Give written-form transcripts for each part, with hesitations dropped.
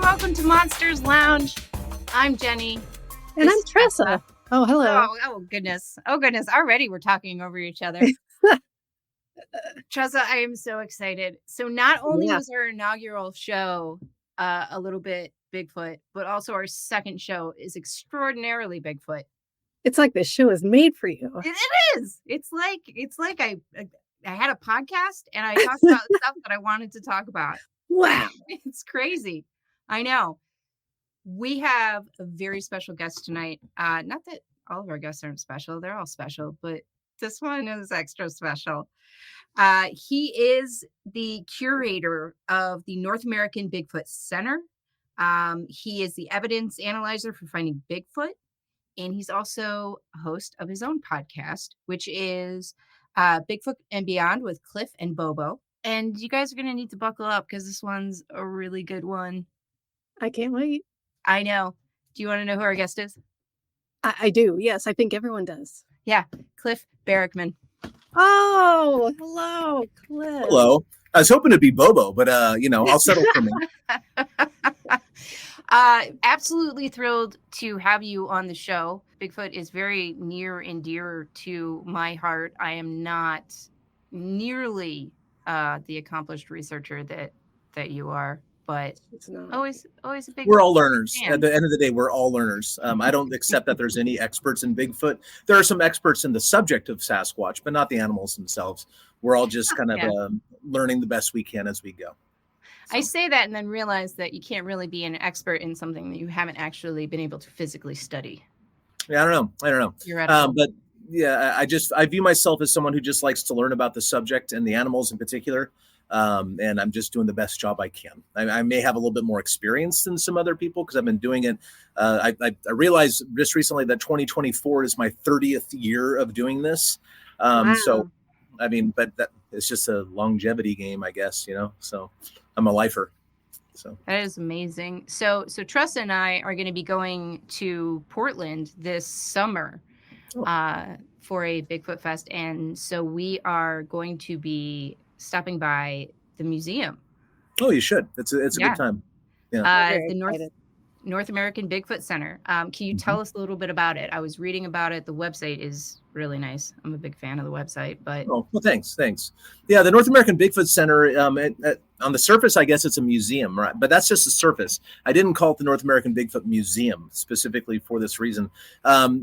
welcome to Monsters Lounge. I'm Jeni. And I'm Tressa. Oh, hello. Oh, goodness. Oh, goodness. Already we're talking over each other. Tressa, I am so excited. So not only was our inaugural show a little bit Bigfoot, but also our second show is extraordinarily Bigfoot. It's like this show is made for you. It is. It's like I had a podcast and I talked about stuff that I wanted to talk about. Wow. It's crazy. I know. We have a very special guest tonight. Not that all of our guests aren't special. They're all special, but this one is extra special. He is the curator of the North American Bigfoot Center. He is the evidence analyzer for finding Bigfoot. And he's also a host of his own podcast, which is Bigfoot and Beyond with Cliff and Bobo. And you guys are going to need to buckle up because this one's a really good one. I can't wait. I know. Do you want to know who our guest is? I do. Yes, I think everyone does. Yeah. Cliff Barackman. Oh, hello, Cliff. Hello. I was hoping to be Bobo, but I'll settle for me. Absolutely thrilled to have you on the show. Bigfoot is very near and dear to my heart. I am not nearly the accomplished researcher that you are, but It's not. always a big. We're all learners. fan. At the end of the day, we're all learners. I don't accept that there's any experts in Bigfoot. There are some experts in the subject of Sasquatch, but not the animals themselves. We're all just kind of learning the best we can as we go. I say that and then realize that you can't really be an expert in something that you haven't actually been able to physically study. Yeah, I don't know. You're at But yeah, I view myself as someone who just likes to learn about the subject and the animals in particular. And I'm just doing the best job I can. I may have a little bit more experience than some other people because I've been doing it. I realized just recently that 2024 is my 30th year of doing this. Wow. So, I mean, but it's just a longevity game, I guess, so I'm a lifer. So That is amazing. So Tressa and I are going to be going to Portland this summer for a Bigfoot Fest. And so we are going to be stopping by the museum. Oh, you should. It's a good time. Yeah. The North American Bigfoot Center. Can you tell us a little bit about it? I was reading about it. The website is really nice. I'm a big fan of the website, but well, thanks. Yeah, the North American Bigfoot Center. On the surface, I guess it's a museum, right? But that's just the surface. I didn't call it the North American Bigfoot Museum specifically for this reason.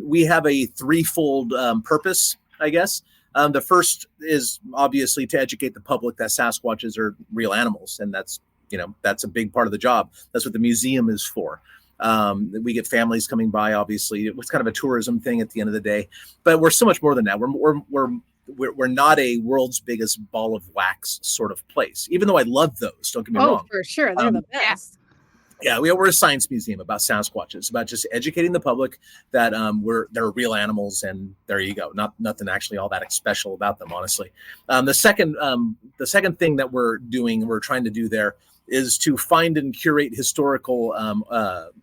We have a threefold purpose, I guess. The first is obviously to educate the public that Sasquatches are real animals, and that's a big part of the job. That's what the museum is for. We get families coming by. Obviously, it's kind of a tourism thing at the end of the day, but we're so much more than that. We're not a world's biggest ball of wax sort of place, even though I love those. Don't get me wrong. Oh, for sure. They're the best. Yeah, we're a science museum about Sasquatches, about just educating the public that they're real animals, and there you go. Nothing actually all that special about them, honestly. The second thing that we're trying to do there is to find and curate historical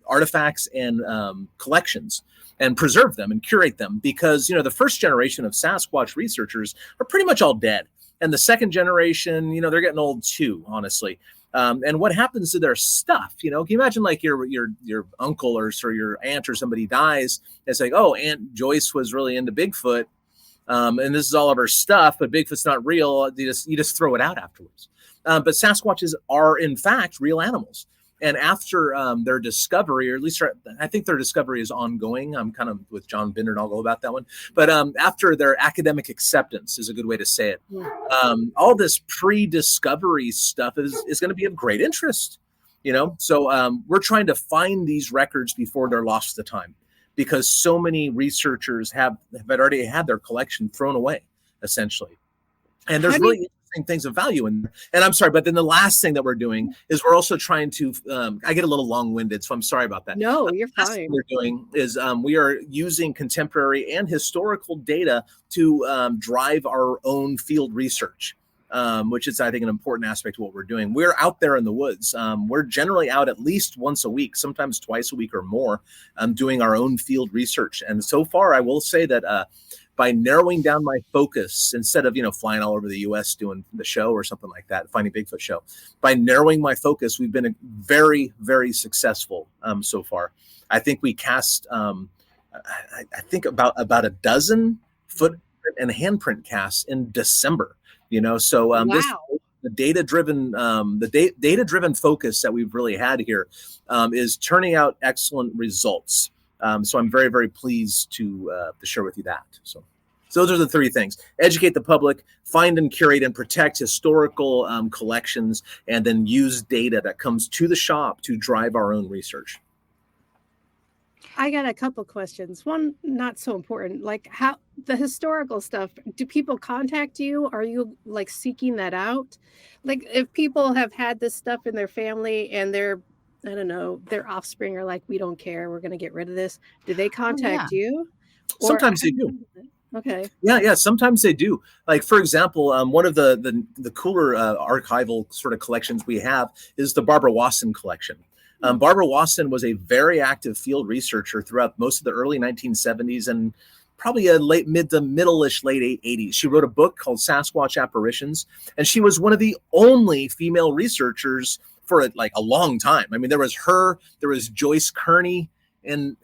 artifacts and collections and preserve them and curate them, because the first generation of Sasquatch researchers are pretty much all dead, and the second generation, they're getting old too, honestly. And what happens to their stuff? Can you imagine like your uncle or your aunt or somebody dies? It's like, oh, Aunt Joyce was really into Bigfoot, and this is all of her stuff, but Bigfoot's not real. You just throw it out afterwards. But Sasquatches are in fact real animals. And after their discovery, or at least I think their discovery is ongoing. I'm kind of with John Binder, I'll go about that one. But after their academic acceptance is a good way to say it. All this pre-discovery stuff is going to be of great interest, So we're trying to find these records before they're lost to time, because so many researchers have already had their collection thrown away, essentially. And there's really interesting things of value in there. And I'm sorry, but then the last thing that we're doing is we're also trying to, I get a little long-winded, so I'm sorry about that. No, you're fine. The last thing we're doing is we are using contemporary and historical data to drive our own field research, which is, I think, an important aspect of what we're doing. We're out there in the woods. We're generally out at least once a week, sometimes twice a week or more, doing our own field research. And so far, I will say that by narrowing down my focus instead of, flying all over the US doing the show or something like that, Finding Bigfoot show. By narrowing my focus, we've been very, very successful so far. I think we cast, I think about a dozen footprint and handprint casts in December, so Wow. the data-driven focus that we've really had here is turning out excellent results. So I'm very, very pleased to share with you that. So those are the three things: educate the public, find and curate and protect historical collections, and then use data that comes to the shop to drive our own research. I got a couple questions. One, not so important. Like, how the historical stuff, do people contact you? Are you like seeking that out? Like, if people have had this stuff in their family and I don't know, their offspring are like, we don't care, we're going to get rid of this, do they contact you? Or Sometimes they do. Okay. Yeah. Sometimes they do. Like, for example, one of the cooler archival sort of collections we have is the Barbara Wasson collection. Barbara Wasson was a very active field researcher throughout most of the early 1970s and probably a mid to middle-ish late 80s. She wrote a book called Sasquatch Apparitions, and she was one of the only female researchers for a long time. I mean, there was her, there was Joyce Kearney, and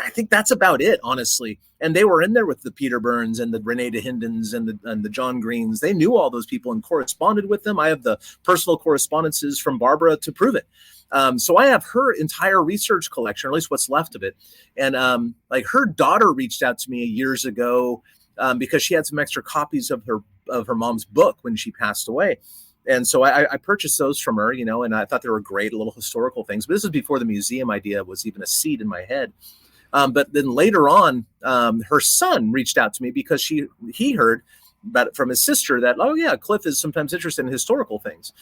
I think that's about it, honestly. And they were in there with the Peter Burns and the Renee DeHindens and the John Greens. They knew all those people and corresponded with them. I have the personal correspondences from Barbara to prove it. So I have her entire research collection, or at least what's left of it. And her daughter reached out to me years ago because she had some extra copies of her mom's book when she passed away. And so I purchased those from her, and I thought they were great little historical things. But this was before the museum idea was even a seed in my head. But then later on, her son reached out to me because he heard about it from his sister that, oh yeah, Cliff is sometimes interested in historical things.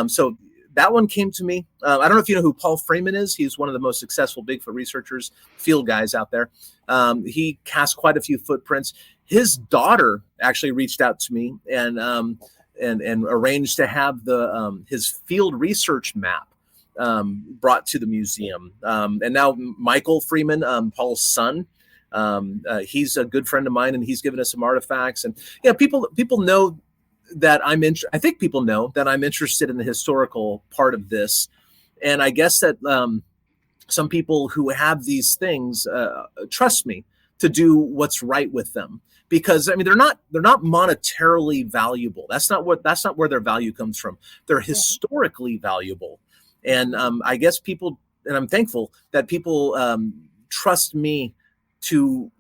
So that one came to me. I don't know if you know who Paul Freeman is. He's one of the most successful Bigfoot researchers, field guys out there. He cast quite a few footprints. His daughter actually reached out to me and arranged to have his field research map brought to the museum. And now Michael Freeman, Paul's son, he's a good friend of mine, and he's given us some artifacts. And people know that I think people know that I'm interested in the historical part of this. And I guess that some people who have these things trust me to do what's right with them. Because I mean, they're not monetarily valuable. That's not where their value comes from. They're historically valuable, and I guess people, and I'm thankful that people trust me to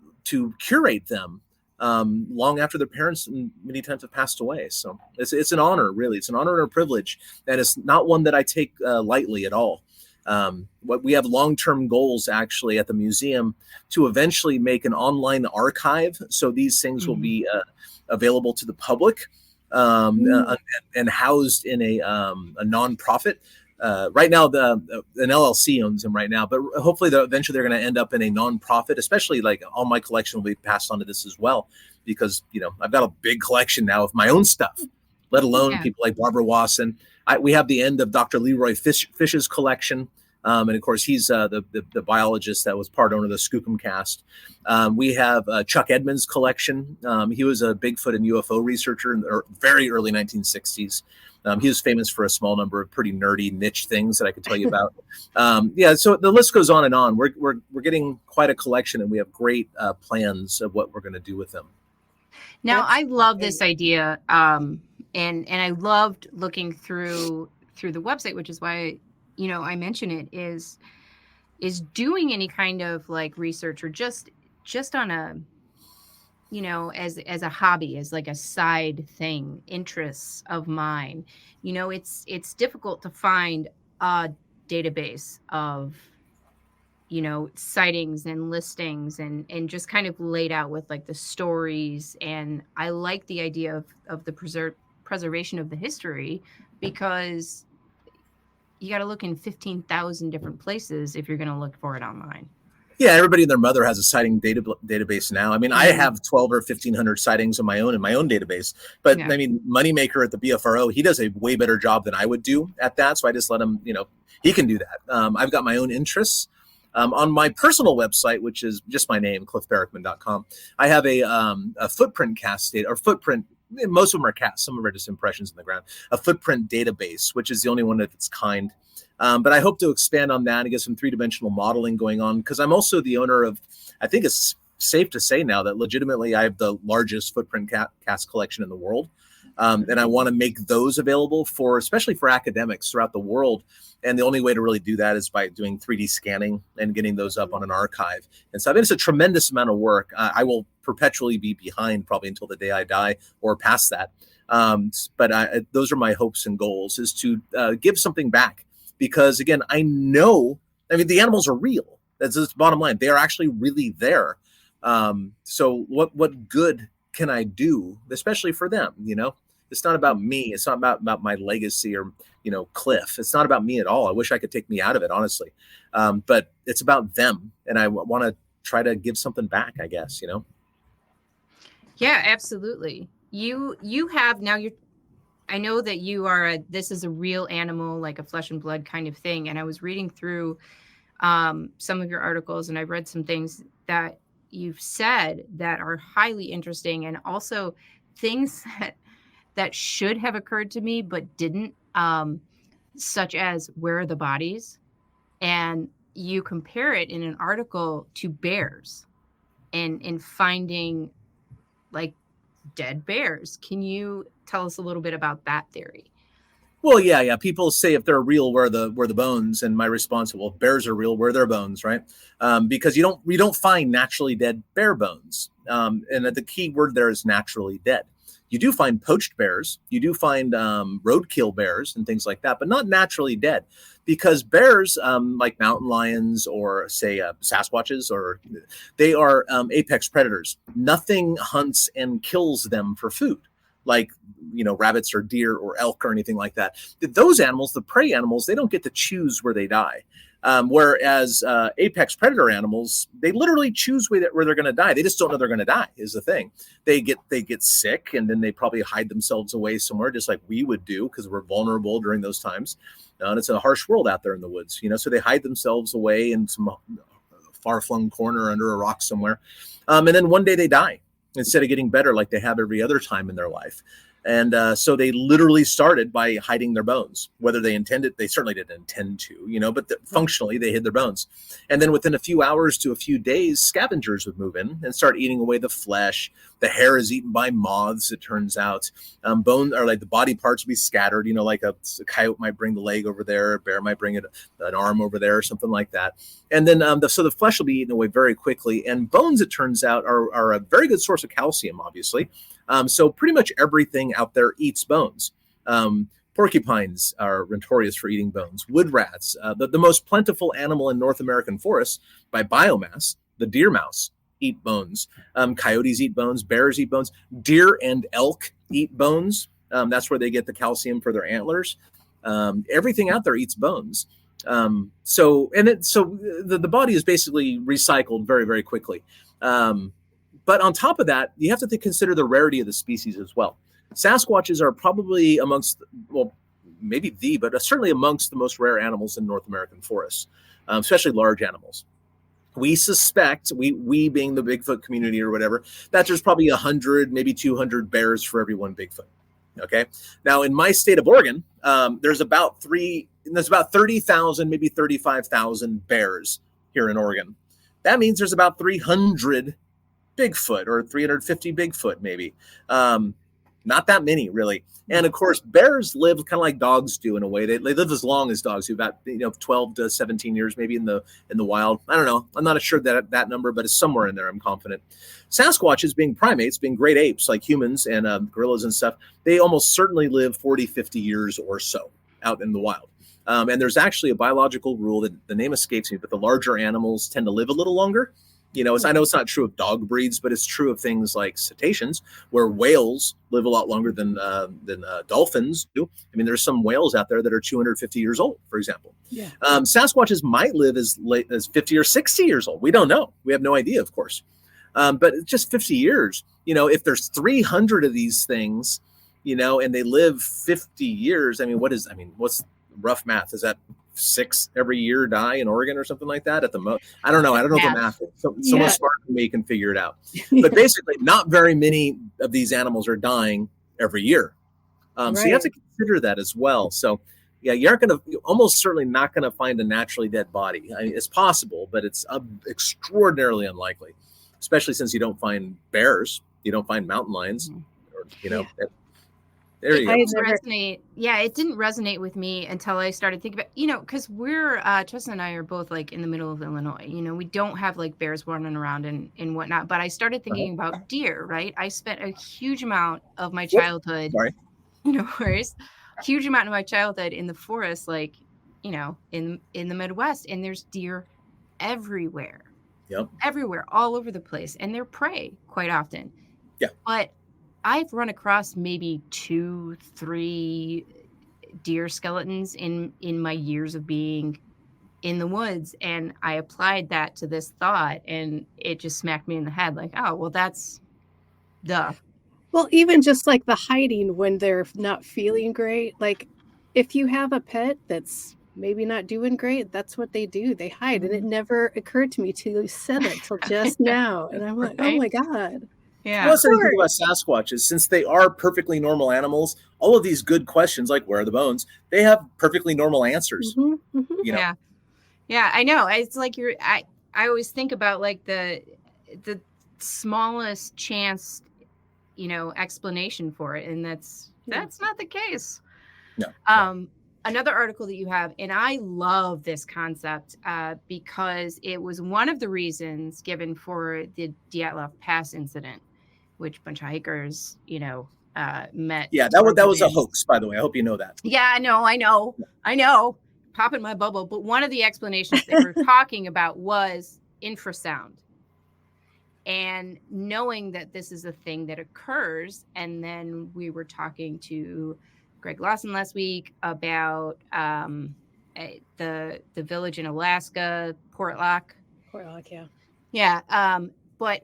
curate them long after their parents many times have passed away. So it's an honor, really. It's an honor and a privilege, and it's not one that I take lightly at all. What we have long-term goals actually at the museum to eventually make an online archive, so these things will be available to the public and housed in a nonprofit. Right now, an LLC owns them right now, but hopefully eventually they're going to end up in a nonprofit. Especially like all my collection will be passed on to this as well, because I've got a big collection now of my own stuff, let alone people like Barbara Wasson. We have the end of Dr. Leroy Fish's collection. And of course, he's the biologist that was part owner of the Skookum cast. We have Chuck Edmonds' collection. He was a Bigfoot and UFO researcher in the very early 1960s. He was famous for a small number of pretty nerdy niche things that I could tell you about. So the list goes on and on. We're getting quite a collection, and we have great plans of what we're going to do with them. Now, I love this idea. And I loved looking through the website, which is why, I mention it, is doing any kind of like research or just on a, as a hobby, as like a side thing, interests of mine. It's difficult to find a database of, sightings and listings and just kind of laid out with like the stories. And I like the idea of the preservation of the history, because you got to look in 15,000 different places if you're going to look for it online. Yeah, everybody and their mother has a sighting database now. I mean, I have 12 or 1,500 sightings of my own in my own database. But I mean, Moneymaker at the BFRO, he does a way better job than I would do at that. So I just let him, he can do that. I've got my own interests. On my personal website, which is just my name, cliffbarackman.com, I have a footprint cast data, or footprint. Most of them are casts. Some of them are just impressions in the ground. A footprint database, which is the only one of its kind. But I hope to expand on that and get some three-dimensional modeling going on, because I'm also the owner of, I think it's safe to say now that legitimately I have the largest footprint cast collection in the world. And I want to make those available for, especially for academics throughout the world. And the only way to really do that is by doing 3D scanning and getting those up on an archive. And so I mean, it's a tremendous amount of work. I will perpetually be behind probably until the day I die or past that. But those are my hopes and goals, is to give something back. Because again, I know, I mean, the animals are real. That's the bottom line. They are actually really there. So what good can I do, especially for them? You know, it's not about me. It's not about my legacy or, you know, Cliff. It's not about me at all. I wish I could take me out of it, honestly. But it's about them. And I want to try to give something back, I guess, you know? Yeah, absolutely. You have now I know that you are this is a real animal, like a flesh and blood kind of thing. And I was reading through some of your articles, and I've read some things that you've said that are highly interesting, and also things that should have occurred to me but didn't, such as where are the bodies? And you compare it in an article to bears and in finding like dead bears. Can you tell us a little bit about that theory? Well, yeah. People say if they're real, where the bones? And my response, well, if bears are real, where are their bones, right? Because we don't find naturally dead bear bones. And the key word there is naturally dead. You do find poached bears, you do find roadkill bears and things like that, but not naturally dead, because bears, like mountain lions or say Sasquatches, or they are apex predators. Nothing hunts and kills them for food, like, you know, rabbits or deer or elk or anything like that. Those animals, the prey animals, they don't get to choose where they die. Whereas apex predator animals, they literally choose where they're going to die. They just don't know they're going to die, is the thing. They get sick, and then they probably hide themselves away somewhere, just like we would do, because we're vulnerable during those times. And it's a harsh world out there in the woods, you know. So they hide themselves away in some far-flung corner under a rock somewhere, and then one day they die instead of getting better like they have every other time in their life. And so they literally started by hiding their bones. Whether they intended, they certainly didn't intend to, you know, but functionally they hid their bones. And then within a few hours to a few days, scavengers would move in and start eating away the flesh. The hair is eaten by moths, it turns out. Bone, or like the body parts would be scattered, you know, like a coyote might bring the leg over there, a bear might bring an arm over there, or something like that. And then so the flesh will be eaten away very quickly. And bones, it turns out, are a very good source of calcium, obviously. So pretty much everything out there eats bones. Porcupines are notorious for eating bones. Wood rats, the most plentiful animal in North American forests by biomass, the deer mouse, eat bones. Coyotes eat bones. Bears eat bones. Deer and elk eat bones. That's where they get the calcium for their antlers. Everything out there eats bones. So the body is basically recycled very, very quickly. But on top of that, you have to consider the rarity of the species as well. Sasquatches are probably amongst, well, maybe but certainly amongst the most rare animals in North American forests, especially large animals. We suspect, we being the Bigfoot community or whatever, that there's probably 100, maybe 200 bears for every one Bigfoot. Okay. Now, in my state of Oregon, there's about 30,000, maybe 35,000 bears here in Oregon. That means there's about 300 Bigfoot, or 350 Bigfoot, maybe. Not that many, really. And of course, bears live kind of like dogs do in a way. They live as long as dogs do, about 12 to 17 years, maybe in the wild. I don't know. I'm not sure that number, but it's somewhere in there. I'm confident. Sasquatches, being primates, being great apes like humans and gorillas and stuff, they almost certainly live 40, 50 years or so out in the wild. And there's actually a biological rule that the name escapes me, but the larger animals tend to live a little longer. I know it's not true of dog breeds, but it's true of things like cetaceans, where whales live a lot longer than dolphins do. I mean, there's some whales out there that are 250 years old, for example. Yeah. Sasquatches might live as late as 50 or 60 years old. We don't know. We have no idea, of course. But it's just 50 years. If there's 300 of these things, and they live 50 years, what's rough math? Is that 6 every year die in Oregon or something like that at the most. I don't know. I don't know the math. Someone smart than me can figure it out. But basically, not very many of these animals are dying every year. So you have to consider that as well. So yeah, you're almost certainly not going to find a naturally dead body. I mean, it's possible, but it's extraordinarily unlikely, especially since you don't find bears, you don't find mountain lions, or, there you go. It didn't resonate with me until I started thinking about, because we're, Tressa and I are both like in the middle of Illinois, we don't have like bears running around and whatnot, but I started thinking about deer, right? I spent a huge amount of my childhood, no worries, huge amount of my childhood in the forest, like, in the Midwest, and there's deer everywhere. Everywhere, all over the place, and they're prey quite often. But I've run across maybe 2-3 deer skeletons in my years of being in the woods, and I applied that to this thought, and it just smacked me in the head, like, oh, well, that's duh. Well, even just like the hiding when they're not feeling great, like if you have a pet that's maybe not doing great, that's what they do. They hide. And it never occurred to me till you said it till just now. And I'm like, oh my God. Yeah. What's the thing about Sasquatch is, since they are perfectly normal animals, all of these good questions, like where are the bones, they have perfectly normal answers. Yeah, I know. It's like I always think about like the smallest chance, explanation for it, and that's not the case. No. Another article that you have, and I love this concept because it was one of the reasons given for the Dyatlov Pass incident, which a bunch of hikers, met. Yeah, that was a hoax, by the way. I hope you know that. Yeah, I know. Popping my bubble. But one of the explanations they were talking about was infrasound. And knowing that this is a thing that occurs, and then we were talking to Greg Lawson last week about the village in Alaska, Portlock, yeah. Yeah. But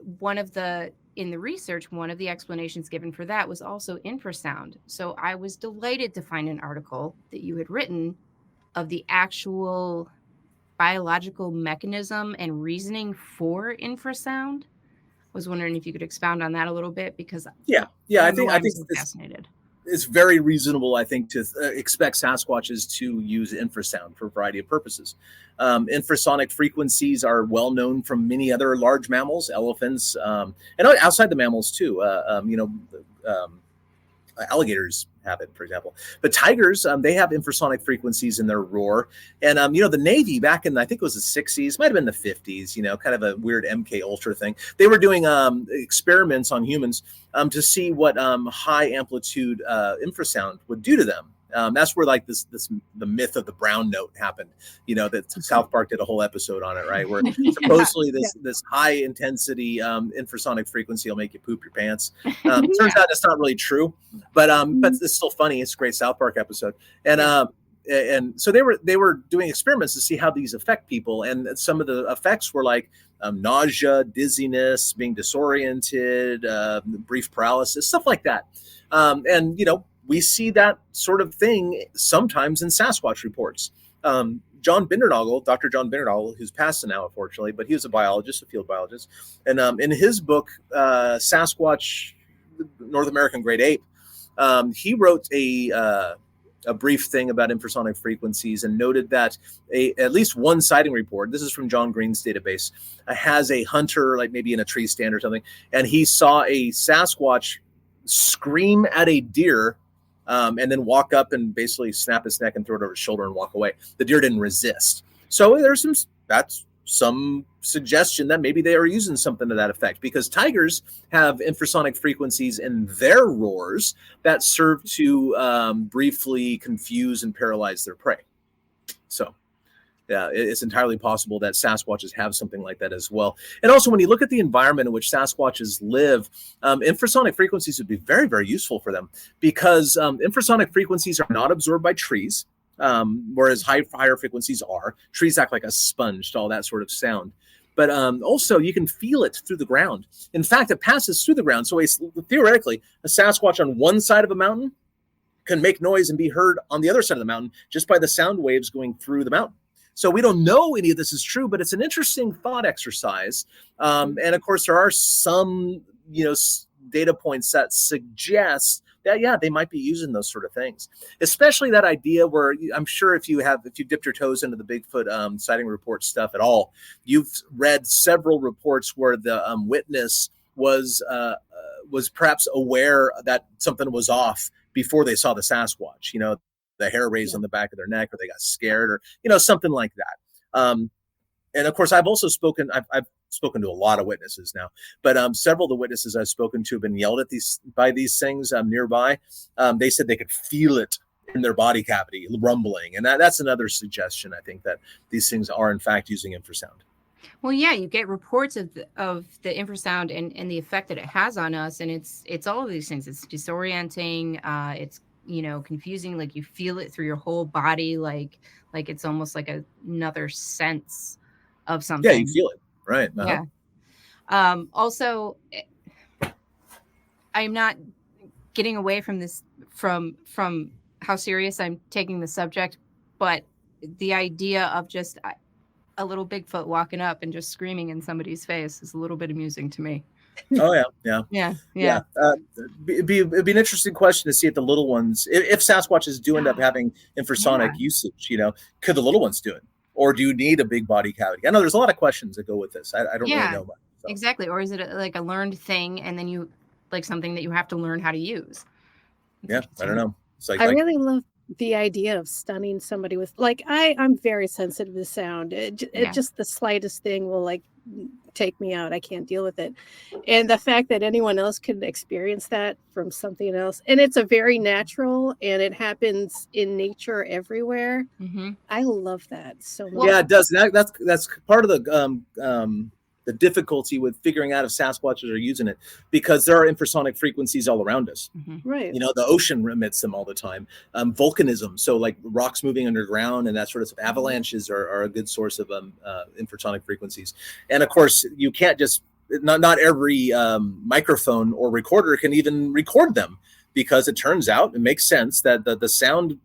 in the research, one of the explanations given for that was also infrasound. So I was delighted to find an article that you had written of the actual biological mechanism and reasoning for infrasound. I was wondering if you could expound on that a little bit, because I think I'm fascinated. It's very reasonable, I think, to expect Sasquatches to use infrasound for a variety of purposes. Infrasonic frequencies are well known from many other large mammals, elephants, and outside the mammals too. Alligators have it, for example. But tigers, they have infrasonic frequencies in their roar. And, the Navy back in, I think it was the 60s, might have been the 50s, kind of a weird MK Ultra thing. They were doing experiments on humans to see what high amplitude infrasound would do to them. That's where like the myth of the brown note happened, that South Park did a whole episode on it, right? Where supposedly this high intensity infrasonic frequency will make you poop your pants. Turns out it's not really true, but it's still funny. It's a great South Park episode. And so they were doing experiments to see how these affect people. And some of the effects were like nausea, dizziness, being disoriented, brief paralysis, stuff like that. We see that sort of thing sometimes in Sasquatch reports. Dr. John Bindernagel, who's passed now, unfortunately, but he was a biologist, a field biologist. And in his book, Sasquatch, North American Great Ape, he wrote a brief thing about infrasonic frequencies and noted that at least one sighting report, this is from John Green's database, has a hunter, like maybe in a tree stand or something, and he saw a Sasquatch scream at a deer and then walk up and basically snap his neck and throw it over his shoulder and walk away. The deer didn't resist. So there's some suggestion that maybe they are using something to that effect, because tigers have infrasonic frequencies in their roars that serve to briefly confuse and paralyze their prey. So yeah, it's entirely possible that Sasquatches have something like that as well. And also, when you look at the environment in which Sasquatches live, infrasonic frequencies would be very, very useful for them, because infrasonic frequencies are not absorbed by trees, whereas higher frequencies are. Trees act like a sponge to all that sort of sound. But also, you can feel it through the ground. In fact, it passes through the ground. So theoretically, a Sasquatch on one side of a mountain can make noise and be heard on the other side of the mountain just by the sound waves going through the mountain. So we don't know any of this is true, but it's an interesting thought exercise. And of course, there are some, data points that suggest that, yeah, they might be using those sort of things, especially that idea where I'm sure if you dipped your toes into the Bigfoot sighting report stuff at all, you've read several reports where the witness was perhaps aware that something was off before they saw the Sasquatch, the hair raised on the back of their neck, or they got scared, or, something like that. And of course, I've spoken to a lot of witnesses now, but several of the witnesses I've spoken to have been yelled at by these things nearby. They said they could feel it in their body cavity rumbling. And that's another suggestion, I think, that these things are in fact using infrasound. Well, yeah, you get reports of the infrasound and the effect that it has on us. And it's all of these things. It's disorienting. It's, confusing. Like you feel it through your whole body. Like it's almost like another sense of something. Yeah, you feel it. Right. Uh-huh. Yeah. Also, I'm not getting away from this, from how serious I'm taking the subject, but the idea of just a little Bigfoot walking up and just screaming in somebody's face is a little bit amusing to me. Oh yeah. It'd be an interesting question to see if the little ones, if Sasquatches do end up having infrasonic usage, could the little ones do it? Or do you need a big body cavity? I know there's a lot of questions that go with this. I don't really know much. So. Exactly. Or is it like a learned thing and then you like something that you have to learn how to use? Yeah, I don't know. It's I really love the idea of stunning somebody with, like, I'm very sensitive to sound. It just the slightest thing will take me out. I can't deal with it. And the fact that anyone else could experience that from something else, and it's a very natural, and it happens in nature everywhere. Mm-hmm. I love that so much. Yeah, it does. That's part of the difficulty with figuring out if Sasquatches are using it, because there are infrasonic frequencies all around us. Mm-hmm. Right. The ocean emits them all the time. Volcanism, so like rocks moving underground and that sort of stuff. Avalanches are a good source of infrasonic frequencies. And of course, you can't just, not every microphone or recorder can even record them, because it turns out, it makes sense that the sound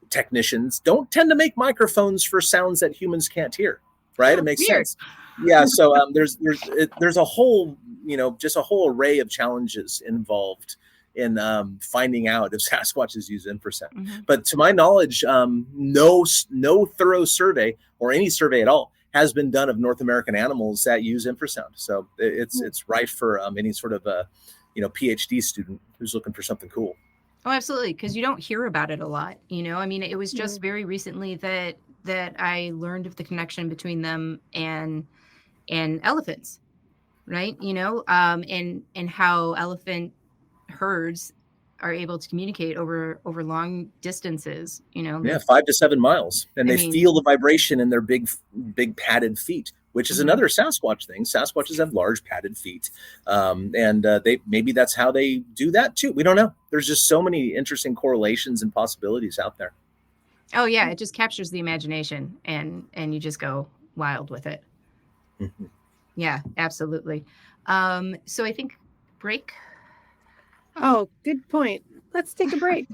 technicians don't tend to make microphones for sounds that humans can't hear. Right? It makes sense. Yeah. So there's a whole, just a whole array of challenges involved in finding out if Sasquatches use infrasound. Mm-hmm. But to my knowledge, no thorough survey, or any survey at all, has been done of North American animals that use infrasound. So it's rife for any sort of PhD student who's looking for something cool. Oh, absolutely. Because you don't hear about it a lot. I mean, it was just very recently that I learned of the connection between them and elephants, right? And how elephant herds are able to communicate over long distances. 5 to 7 miles, and they feel the vibration in their big padded feet, which is another Sasquatch thing. Sasquatches have large padded feet, and maybe that's how they do that too. We don't know. There's just so many interesting correlations and possibilities out there. Oh yeah, it just captures the imagination, and you just go wild with it. Mm-hmm. Yeah, absolutely. So I think break. Oh, good point. Let's take a break.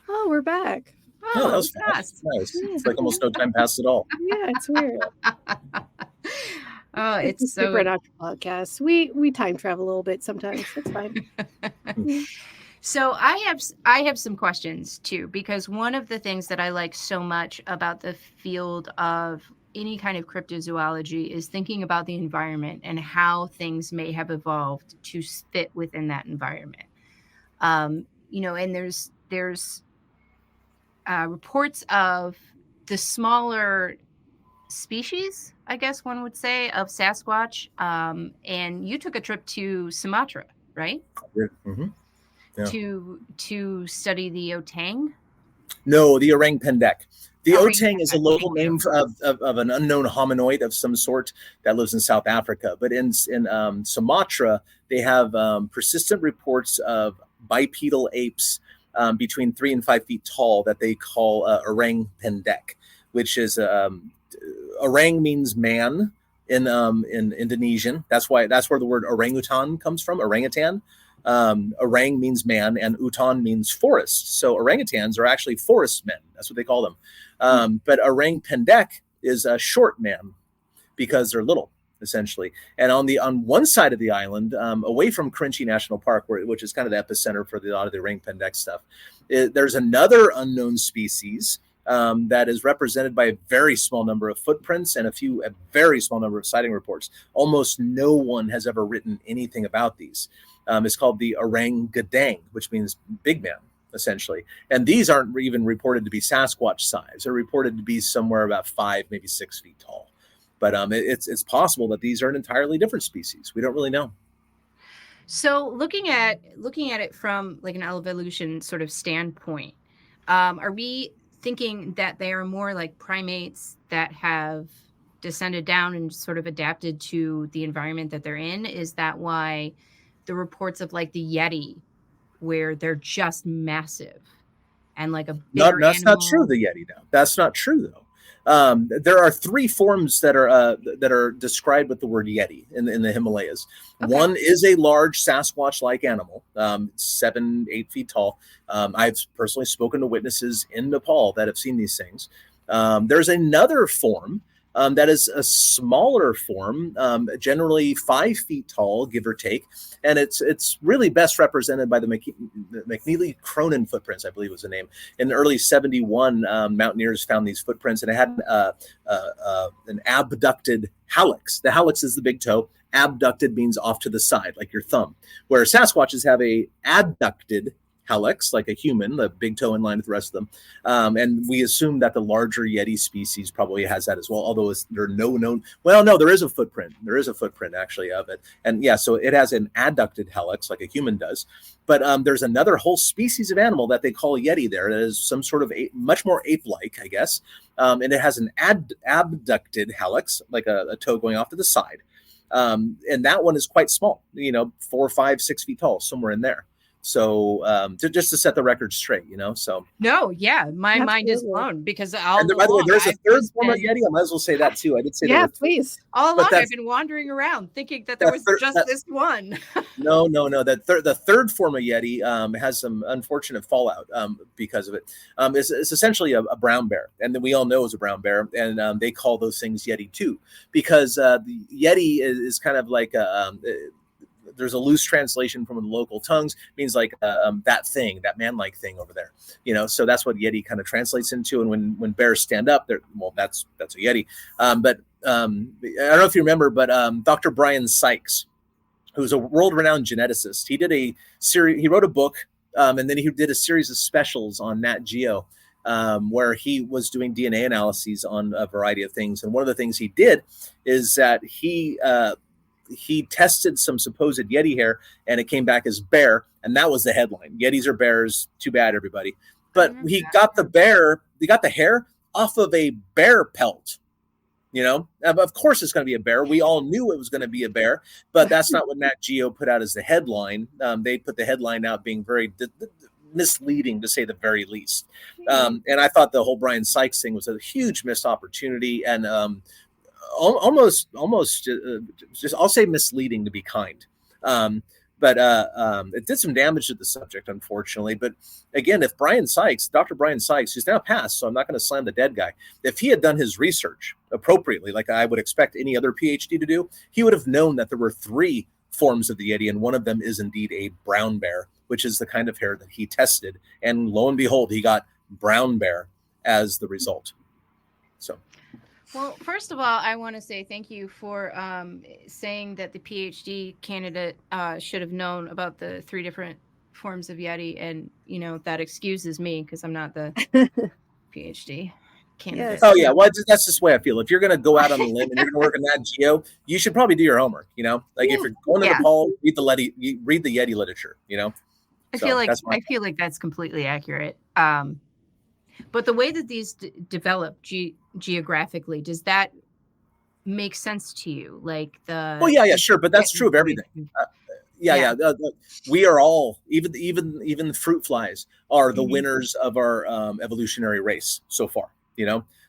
Oh, we're back. Oh, that was fast. Nice. Yeah. It's like almost no time passed at all. Yeah, it's weird. Oh, it's so super natural podcast. We time travel a little bit sometimes. It's fine. So I have some questions too, because one of the things that I like so much about the field of any kind of cryptozoology is thinking about the environment and how things may have evolved to fit within that environment. And there's reports of the smaller species, I guess one would say, of Sasquatch. And you took a trip to Sumatra, right? Mm-hmm. Yeah. To study the Otang? No, the orang pendek. The Otang is a local name of an unknown hominoid of some sort that lives in South Africa. But in Sumatra, they have persistent reports of bipedal apes between 3 and 5 feet tall that they call orang pendek, which is orang means man in Indonesian. That's where the word orangutan comes from, orangutan. Orang means man, and utan means forest. So orangutans are actually forest men. That's what they call them. But orang pendek is a short man because they're little, essentially. And on one side of the island, away from Kerinci National Park, which is kind of the epicenter for a lot of the orang pendek stuff, there's another unknown species that is represented by a very small number of footprints and a very small number of sighting reports. Almost no one has ever written anything about these. It's called the orang gadang, which means big man, essentially. And these aren't even reported to be Sasquatch size. They're reported to be somewhere about 5, maybe 6 feet tall. But it's possible that these are an entirely different species. We don't really know. So looking at it from like an evolution sort of standpoint, are we thinking that they are more like primates that have descended down and sort of adapted to the environment that they're in? Is that why the reports of like the Yeti, where they're just massive and like a bigger That's animal? not true. The Yeti, now that's not true though. There are 3 forms that are described with the word Yeti in the Himalayas. Okay. One is a large Sasquatch-like animal, 7, 8 feet tall. I've personally spoken to witnesses in Nepal that have seen these things. There's another form that is a smaller form, generally 5 feet tall, give or take, and it's really best represented by the McNeely Cronin footprints, I believe was the name. In early '71, mountaineers found these footprints, and it had an abducted hallux. The hallux is the big toe. Abducted means off to the side, like your thumb. Where Sasquatches have a adducted hallux, like a human, the big toe in line with the rest of them. And we assume that the larger Yeti species probably has that as well, although there are no known. Well, no, there is a footprint. There is a footprint actually of it. And yeah, so it has an adducted hallux like a human does. But there's another whole species of animal that they call Yeti there that is some sort of much more ape-like, I guess. And it has an abducted hallux, like a toe going off to the side. And that one is quite small, 4, 5, 6 feet tall, somewhere in there. So just to set the record straight, so. No, yeah, my mind is blown because by the way, there's a third form of Yeti. I might as well say that too. I did say that. Yeah, please. All along, I've been wandering around thinking that there was just this one. No. The third form of Yeti has some unfortunate fallout because of it. It's essentially a brown bear, and then we all know it's a brown bear, and they call those things Yeti too, because the Yeti is kind of like there's a loose translation from the local tongues, it means like that man-like thing over there, so that's what Yeti kind of translates into. And when bears stand up, that's a Yeti. But I don't know if you remember, but Dr. Brian Sykes, who's a world-renowned geneticist, he did a series, he wrote a book, and then he did a series of specials on Nat Geo, where he was doing DNA analyses on a variety of things. And one of the things he did is that he tested some supposed Yeti hair, and it came back as bear, and that was the headline. Yetis are bears. Too bad, everybody. But he got the hair off of a bear pelt. Of course it's going to be a bear. We all knew it was going to be a bear, but that's not what Nat Geo put out as the headline. They put the headline out being very misleading, to say the very least. And I thought the whole Brian Sykes thing was a huge missed opportunity, and almost just, I'll say misleading to be kind. But it did some damage to the subject, unfortunately. But again, if Dr. Brian Sykes, who's now passed, so I'm not going to slam the dead guy, if he had done his research appropriately, like I would expect any other PhD to do, he would have known that there were 3 forms of the Yeti, and one of them is indeed a brown bear, which is the kind of hair that he tested. And lo and behold, he got brown bear as the result. So. Well, first of all, I want to say thank you for saying that the PhD candidate should have known about the 3 different forms of Yeti. And, that excuses me because I'm not the PhD candidate. Yes. Oh, yeah. Well, that's just the way I feel. If you're going to go out on the limb and you're going to work in that geo, you should probably do your homework, Like if you're going to Nepal, read the Yeti literature, I feel like that's completely accurate. But the way that these develop geographically, does that make sense to you? Like Well, yeah, sure, but that's true of everything. We are all, even the fruit flies are the winners of our evolutionary race so far.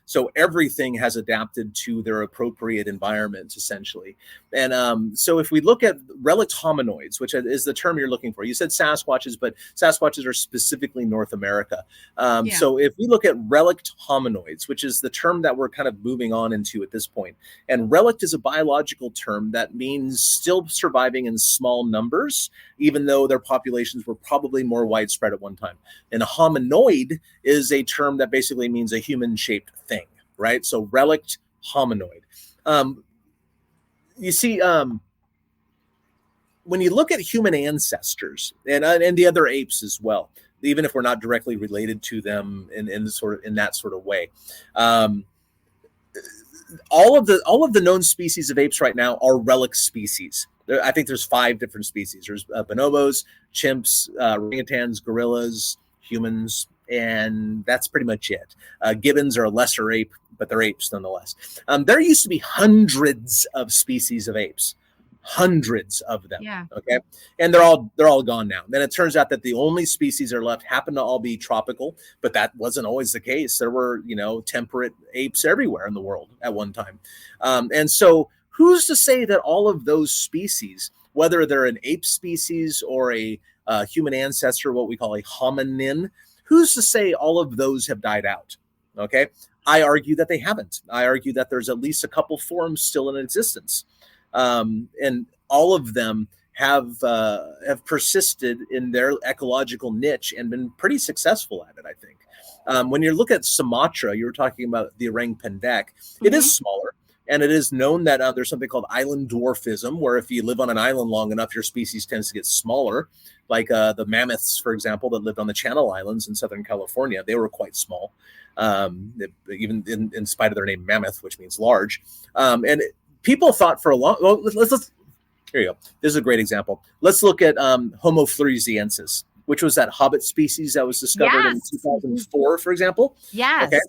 So everything has adapted to their appropriate environment, essentially. And so if we look at relict hominoids, which is the term you're looking for, you said Sasquatches, but Sasquatches are specifically North America. So if we look at relict hominoids, which is the term that we're kind of moving on into at this point, and relict is a biological term that means still surviving in small numbers, even though their populations were probably more widespread at one time. And a hominoid is a term that basically means a human-shaped thing, right? So relict hominoid. You see, when you look at human ancestors and the other apes as well, even if we're not directly related to them in that sort of way, all of the known species of apes right now are relic species. I think there's 5 different species. There's bonobos, chimps, orangutans, gorillas, humans, and that's pretty much it. Gibbons are a lesser ape, but they're apes nonetheless. There used to be hundreds of species of apes, hundreds of them. Yeah. Okay, and they're all gone now. Then it turns out that the only species that are left happen to all be tropical, but that wasn't always the case. There were temperate apes everywhere in the world at one time, and so who's to say that all of those species, whether they're an ape species or a human ancestor, what we call a hominin, who's to say all of those have died out? Okay, I argue that they haven't. I argue that there's at least a couple forms still in existence, and all of them have persisted in their ecological niche and been pretty successful at it, I think. When you look at Sumatra, you were talking about the orang pendek. It is smaller. And it is known that there's something called island dwarfism, where if you live on an island long enough, your species tends to get smaller. Like the mammoths, for example, that lived on the Channel Islands in Southern California, they were quite small, even in spite of their name mammoth, which means large. People thought for a long. Well, let's here you go. This is a great example. Let's look at Homo floresiensis, which was that hobbit species that was discovered in 2004, for example. Yes. Okay.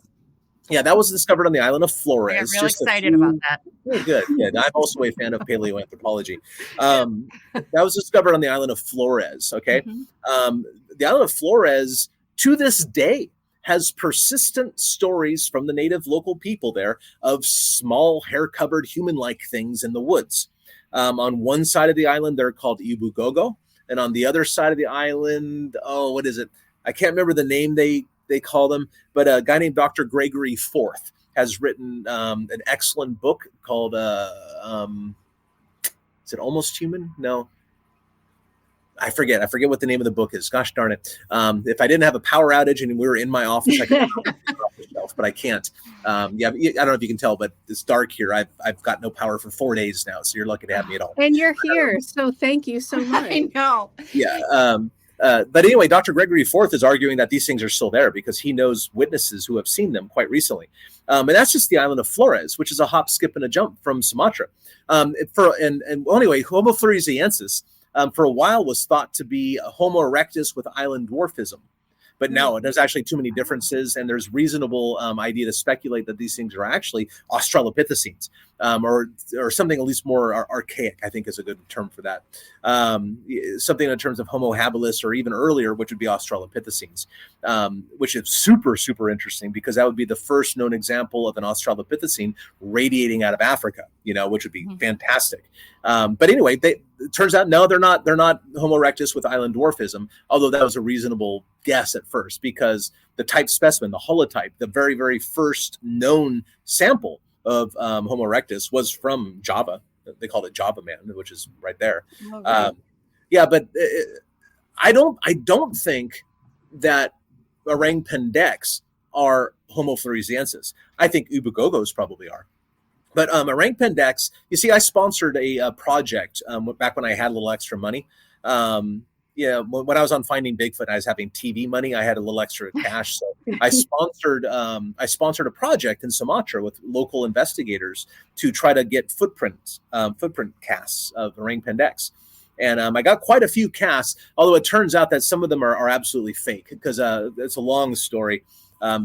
Yeah, that was discovered on the island of Flores. I got real excited about that. Oh, good. I'm also a fan of paleoanthropology. That was discovered on the island of Flores. Okay. The island of Flores, to this day, has persistent stories from the native local people there of small, hair-covered, human-like things in the woods. On one side of the island, they're called Ibugogo. And on the other side of the island, what is it? I can't remember the name they call them, but a guy named Dr. Gregory Forth has written an excellent book called, is it Almost Human? No, I forget what the name of the book is. Gosh darn it. If I didn't have a power outage and we were in my office, I could off the shelf, but I can't. I don't know if you can tell, but it's dark here. I've got no power for 4 days now, so you're lucky to have me at all. And you're here, so thank you so much. I know. Yeah. But anyway, Dr. Gregory Forth is arguing that these things are still there because he knows witnesses who have seen them quite recently. And that's just the island of Flores, which is a hop, skip, and a jump from Sumatra. Anyway, Homo floresiensis for a while was thought to be a Homo erectus with island dwarfism. But no, there's actually too many differences, and there's reasonable idea to speculate that these things are actually Australopithecines, or something at least more archaic, I think is a good term for that. Something in terms of Homo habilis or even earlier, which would be Australopithecines, which is super, super interesting because that would be the first known example of an Australopithecine radiating out of Africa, which would be fantastic. But anyway, it turns out, no, they're not Homo erectus with island dwarfism, although that was a reasonable guess at first because the type specimen, the holotype, the very, very first known sample of Homo erectus was from Java. They called it Java Man, which is right there. Oh, right. But I don't think that orang pendeks are Homo floresiensis. I think Ubugogos probably are. But orang pendeks, you see, I sponsored a project back when I had a little extra money. When I was on Finding Bigfoot, I was having TV money. I had a little extra cash, so I sponsored a project in Sumatra with local investigators to try to get footprint casts of orang pendeks. And I got quite a few casts, although it turns out that some of them are absolutely fake because it's a long story.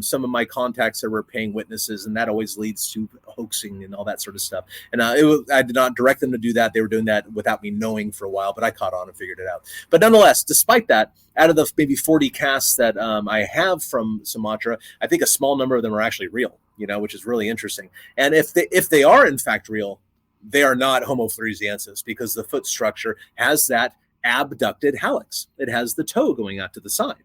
some of my contacts that were paying witnesses, and that always leads to hoaxing and all that sort of stuff. And I did not direct them to do that. They were doing that without me knowing for a while, but I caught on and figured it out. But nonetheless, despite that, out of the maybe 40 casts that I have from Sumatra, I think a small number of them are actually real, which is really interesting. And if they are in fact real, they are not Homo floresiensis, because the foot structure has that abducted hallux. It has the toe going out to the side,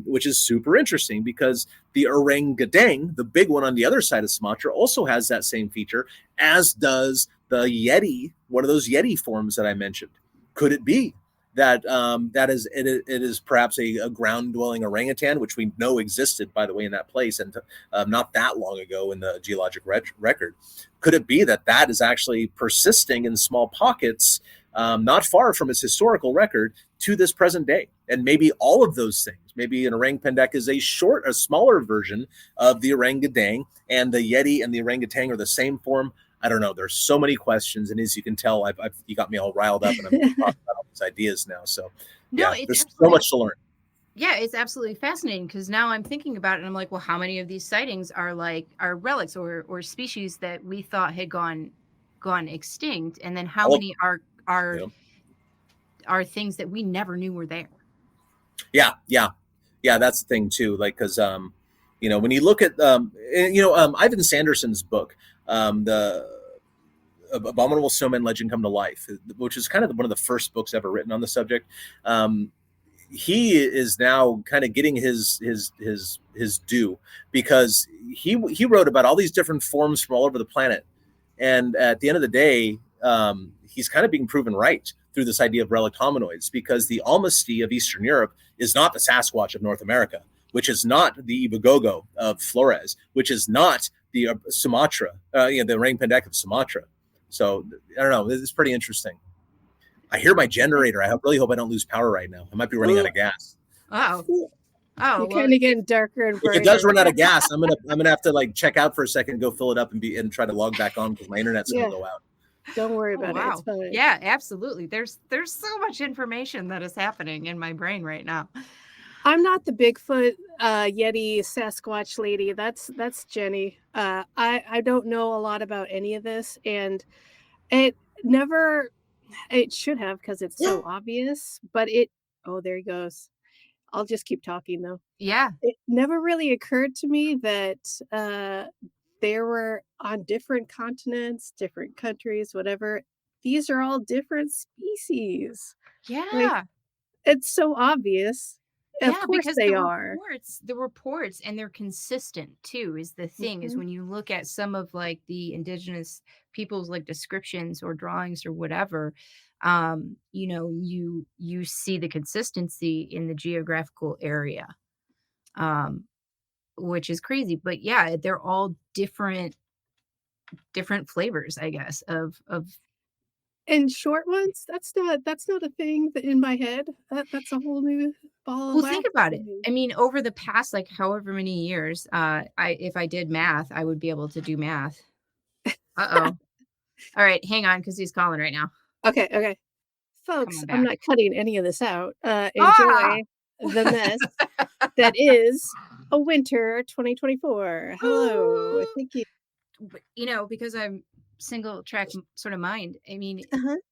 which is super interesting, because the orangutan, the big one on the other side of Sumatra, also has that same feature, as does the Yeti, one of those Yeti forms that I mentioned. Could it be that it is perhaps a ground-dwelling orangutan, which we know existed, by the way, in that place, and not that long ago in the geologic record? Could it be that is actually persisting in small pockets, not far from its historical record, to this present day? And maybe all of those things. Maybe an orang pendek is a smaller version of the orangutan, and the Yeti and the orangutan are the same form. I don't know. There's so many questions, and as you can tell, you got me all riled up, and I'm talking about all these ideas now. So, yeah, there's so much to learn. Yeah, it's absolutely fascinating, because now I'm thinking about it, and I'm like, well, how many of these sightings are relics or species that we thought had gone extinct, and then how many are things that we never knew were there? Yeah, that's the thing too. Like, because when you look at Ivan Sanderson's book, the Abominable Snowman Legend Come to Life, which is kind of one of the first books ever written on the subject. He is now kind of getting his due, because he wrote about all these different forms from all over the planet, and at the end of the day, he's kind of being proven right through this idea of relict hominoids, because the Almasty of Eastern Europe is not the Sasquatch of North America, which is not the Ibogogo of Flores, which is not the Sumatra, the orang pendek of Sumatra. So I don't know. This is pretty interesting. I hear my generator. I really hope I don't lose power right now. I might be running out of gas. Oh, you're kind of getting darker and brighter. If it does run out of gas, I'm gonna have to check out for a second, go fill it up, and try to log back on, because my internet's gonna go out. Don't worry about it. It's fine. Yeah, absolutely. There's so much information that is happening in my brain right now. I'm not the Bigfoot, Yeti, Sasquatch lady. That's Jeni. I don't know a lot about any of this, and it should have, because it's so obvious. But there he goes. I'll just keep talking though. Yeah. It never really occurred to me that there were on different continents, different countries, whatever. These are all different species. Yeah. It's so obvious. Of course because they are. The reports, and they're consistent too, is the thing, is when you look at some of the indigenous people's descriptions or drawings or whatever, you see the consistency in the geographical area, which is crazy. But yeah, they're all different flavors, I guess, of and short ones. That's not a thing in my head. That's a whole new ball of wax. Well, think about it. I mean, over the past however many years, if I did math, I would be able to do math. All right, hang on, because he's calling right now. Okay. Folks, I'm not cutting any of this out. Enjoy the mess that is a winter 2024. Hello. Thank you. Because I'm single track sort of mind. I mean,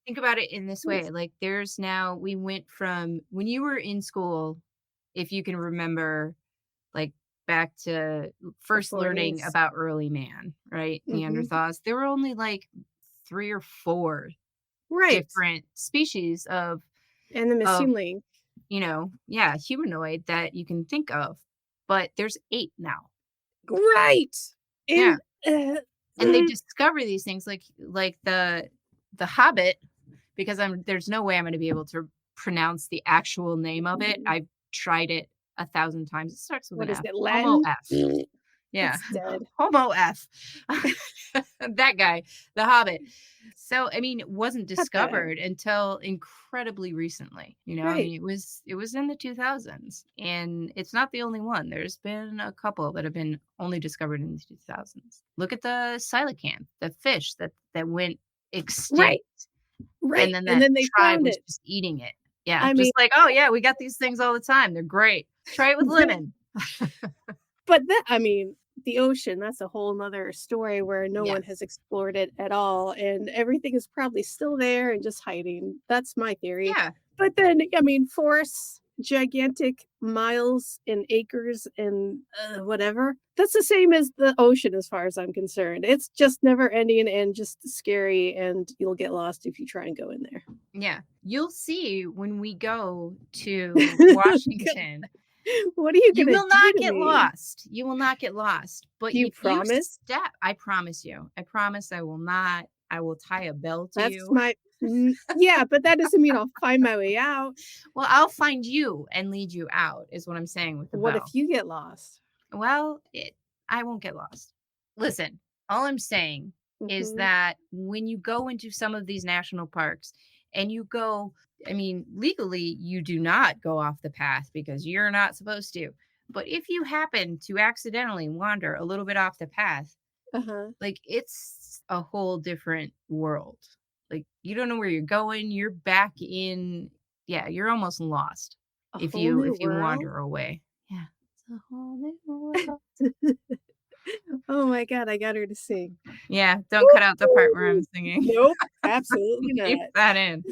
think about it in this way. We went from when you were in school, if you can remember, back to first learning about early man, right? Neanderthals. There were only 3 or 4 different species of, and the missing link, humanoid that you can think of, but there's 8 now, right? And, and they discover these things like the Hobbit, because there's no way I'm going to be able to pronounce the actual name of it. I've tried it 1,000 times. It starts with an F. Latin? Homo F. Yeah. Homo F. That guy, the Hobbit. So, I mean, it wasn't discovered until incredibly recently. I mean, it was in the 2000s, and it's not the only one. There's been a couple that have been only discovered in the 2000s. Look at the coelacanth, the fish that went extinct. Right. And then they tribe was just eating it. Yeah. We got these things all the time. They're great. Try it with lemon. But I mean, the ocean, that's a whole nother story where no one has Yes. explored it at all, and everything is probably still there and just hiding. That's my theory. Yeah. But then, I mean, forests, gigantic miles and acres and whatever. That's the same as the ocean, as far as I'm concerned. It's just never ending and just scary, and you'll get lost if you try and go in there. Yeah. You'll see when we go to God, Washington. what are you You gonna will do not to get me? lost. You will not get lost. But Do you if you promise? step, I promise you. I promise I will not. I will tie a bell to That's you. my yeah, but that doesn't mean I'll find my way out. Well, I'll find you and lead you out, is what I'm saying with the What bell. if you get lost? Well, I won't get lost. Listen, all I'm saying is Mhm. that when you go into some of these national parks and you go, I mean, legally, you do not go off the path because you're not supposed to. But if you happen to accidentally wander a little bit off the path, Uh-huh. like it's a whole different world. Like you don't know where you're going. You're back in, yeah, you're almost lost A if whole new you world? wander away. Yeah. It's a whole new world. Oh my god, I got her to sing. Yeah, don't cut out the part where I'm singing. Nope, absolutely Keep not. that in.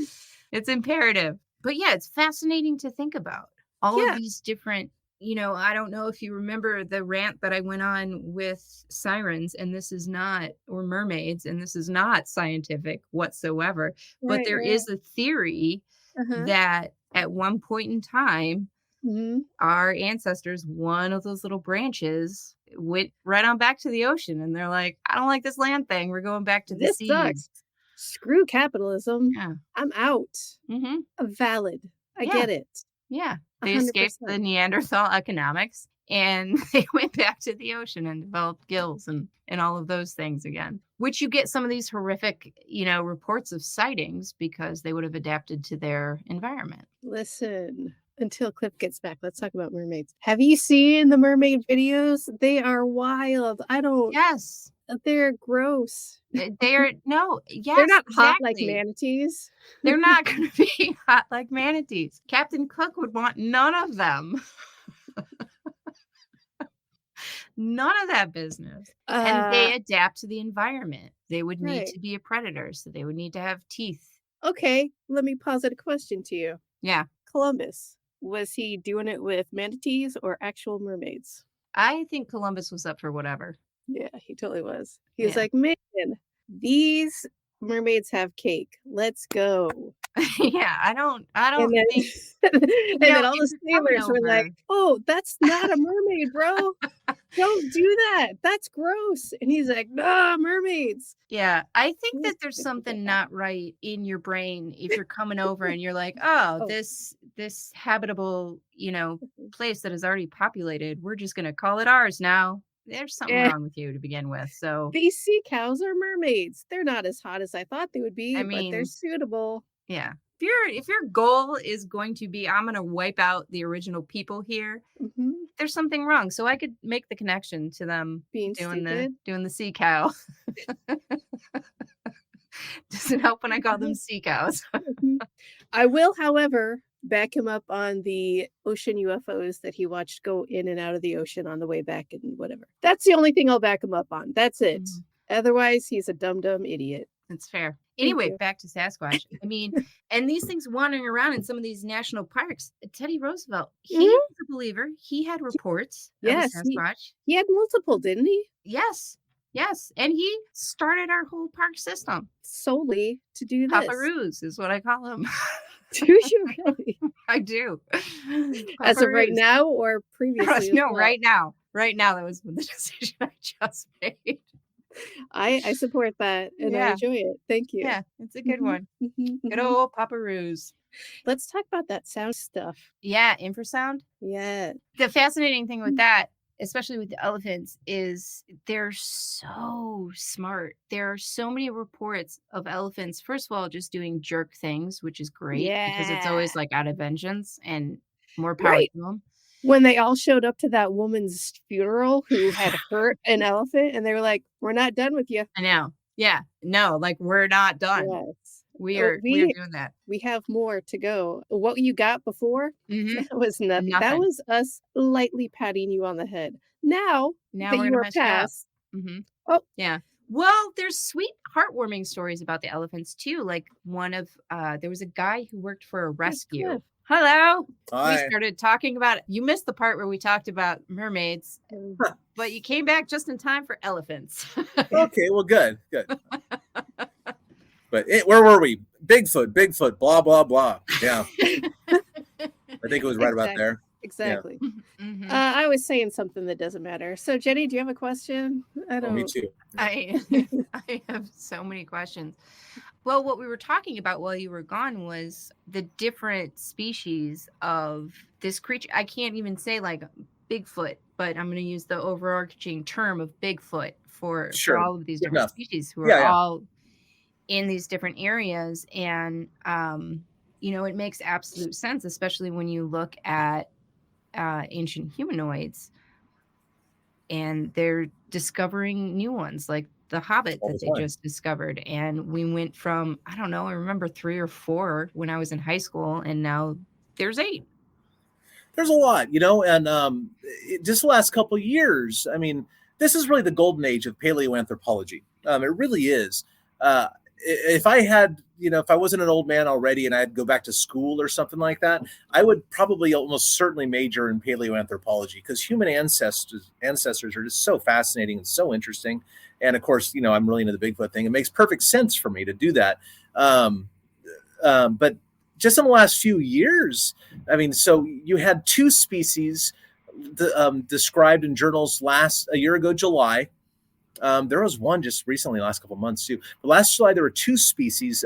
It's imperative. But yeah, it's fascinating to think about all of Yeah. these different, I don't know if you remember the rant that I went on with sirens, and this is not, or mermaids, and this is not scientific whatsoever. But Right, there right. is a theory Uh-huh. that at one point in time, Mhm. our ancestors, one of those little branches, went right on back to the ocean. And they're like, I don't like this land thing. We're going back to the This seas. sucks. Screw capitalism. Yeah. I'm out. Hmm. Valid. I Yeah. get it. Yeah. They escaped the 100%. Neanderthal economics and they went back to the ocean and developed gills and all of those things again, which you get some of these horrific, reports of sightings because they would have adapted to their environment. Listen, until Cliff gets back, let's talk about mermaids. Have you seen the mermaid videos? They are wild. Yes. They're gross. They're, no, yes, They're not hot like exactly. manatees. They're not going to be hot like manatees. Captain Cook would want none of them. None of that business. And they adapt to the environment. They would need Right. to be a predator, so they would need to have teeth. Okay, let me posit a question to you. Yeah. Columbus, was he doing it with manatees or actual mermaids? I think Columbus was up for whatever. Yeah, he totally was. He was Yeah. like, man, these mermaids have cake. Let's go. Yeah, I don't And then, think, and then all if the you're coming sailors were like, over, oh, that's not a mermaid, bro. Don't do that. That's gross. And he's like, nah, mermaids. yeah, I think He that was there's pissed about something that. not right in your brain if you're coming over and you're like, oh, Oh, this habitable, place that is already populated, we're just gonna call it ours now. There's something eh. wrong with you to begin with. So, These sea cows are mermaids. They're not as hot as I thought they would I be, but they're mean, suitable. yeah. If your goal is going to be, I'm gonna wipe out the original people here, Hmm. there's something wrong. So I could make the connection to them Being doing stupid. the sea cow. Doesn't help when I call them sea cows. Mhm. I will, however, back him up on the ocean UFOs that he watched go in and out of the ocean on the way back and whatever. That's the only thing I'll back him up on. That's it. Mhm. Otherwise, he's a dumb idiot. That's fair. Thank Anyway, you. back to Sasquatch. I mean, and these things wandering around in some of these national parks. Teddy Roosevelt, he Mhm. was a believer. He had reports of a Yes, Sasquatch. he had multiple, didn't he? Yes. Yes. And he started our whole park system. Solely to do this. Paparoos is what I call him. Do you really? I do. As of right Paparoos. now or previously? as No, well? right now. Right now, that was the decision I just made. I support that and I Yeah. enjoy it. Thank you. Yeah, it's a good Mhm, one. mhm, Good mhm. old Paparoos. Let's talk about that sound stuff. Yeah, infrasound. Yeah. The fascinating thing with that, especially with the elephants, is they're so smart. There are so many reports of elephants, first of all, just doing jerk things, which is great because it's Yeah. always like out of vengeance and more power Right. to them. When they all showed up to that woman's funeral who had hurt an elephant and they were like, "We're not done with you." I know. Yeah. No, like we're not done. Yes. we are doing that. We have more to go. What you got before, Mhm. that was nothing. That Nothing. was us lightly patting you on the head. Now Now that we're you gonna are mess you up. past, Mhm. oh, Yeah. Well, there's sweet, heartwarming stories about the elephants too. Like one of there was a guy who worked for a there's rescue. Cliff. Hello. We Hi. started talking about you missed the part where we talked about mermaids, Um, but you came back just in time for elephants. Okay, well, good. But where were we? Bigfoot, blah, blah, blah. Yeah, I think it was right about there. Exactly. Mhm. I was saying something that doesn't matter. So, Jenny, do you have a question? I Oh, me don't. too. I I have so many questions. Well, what we were talking about while you were gone was the different species of this creature. I can't even say like Bigfoot, but I'm going to use the overarching term of Bigfoot for Sure. all of these Good different enough. species who are Yeah, yeah. all in these different areas. And it makes absolute sense, especially when you look at ancient humanoids and they're discovering new ones like the Hobbit All that the they time. just discovered. And we went from, I don't know, I remember 3 or 4 when I was in high school, and now there's 8. There's a lot, and just the last couple of years, I mean, this is really the golden age of paleoanthropology. It really is. If I wasn't an old man already and I'd go back to school or something like that, I would probably almost certainly major in paleoanthropology because human ancestors are just so fascinating and so interesting. And of course, I'm really into the Bigfoot thing. It makes perfect sense for me to do that. But just in the last few years, I mean, so you had 2 species described in journals a year ago, July. There was one just recently, last couple of months too. But last July, there were 2 species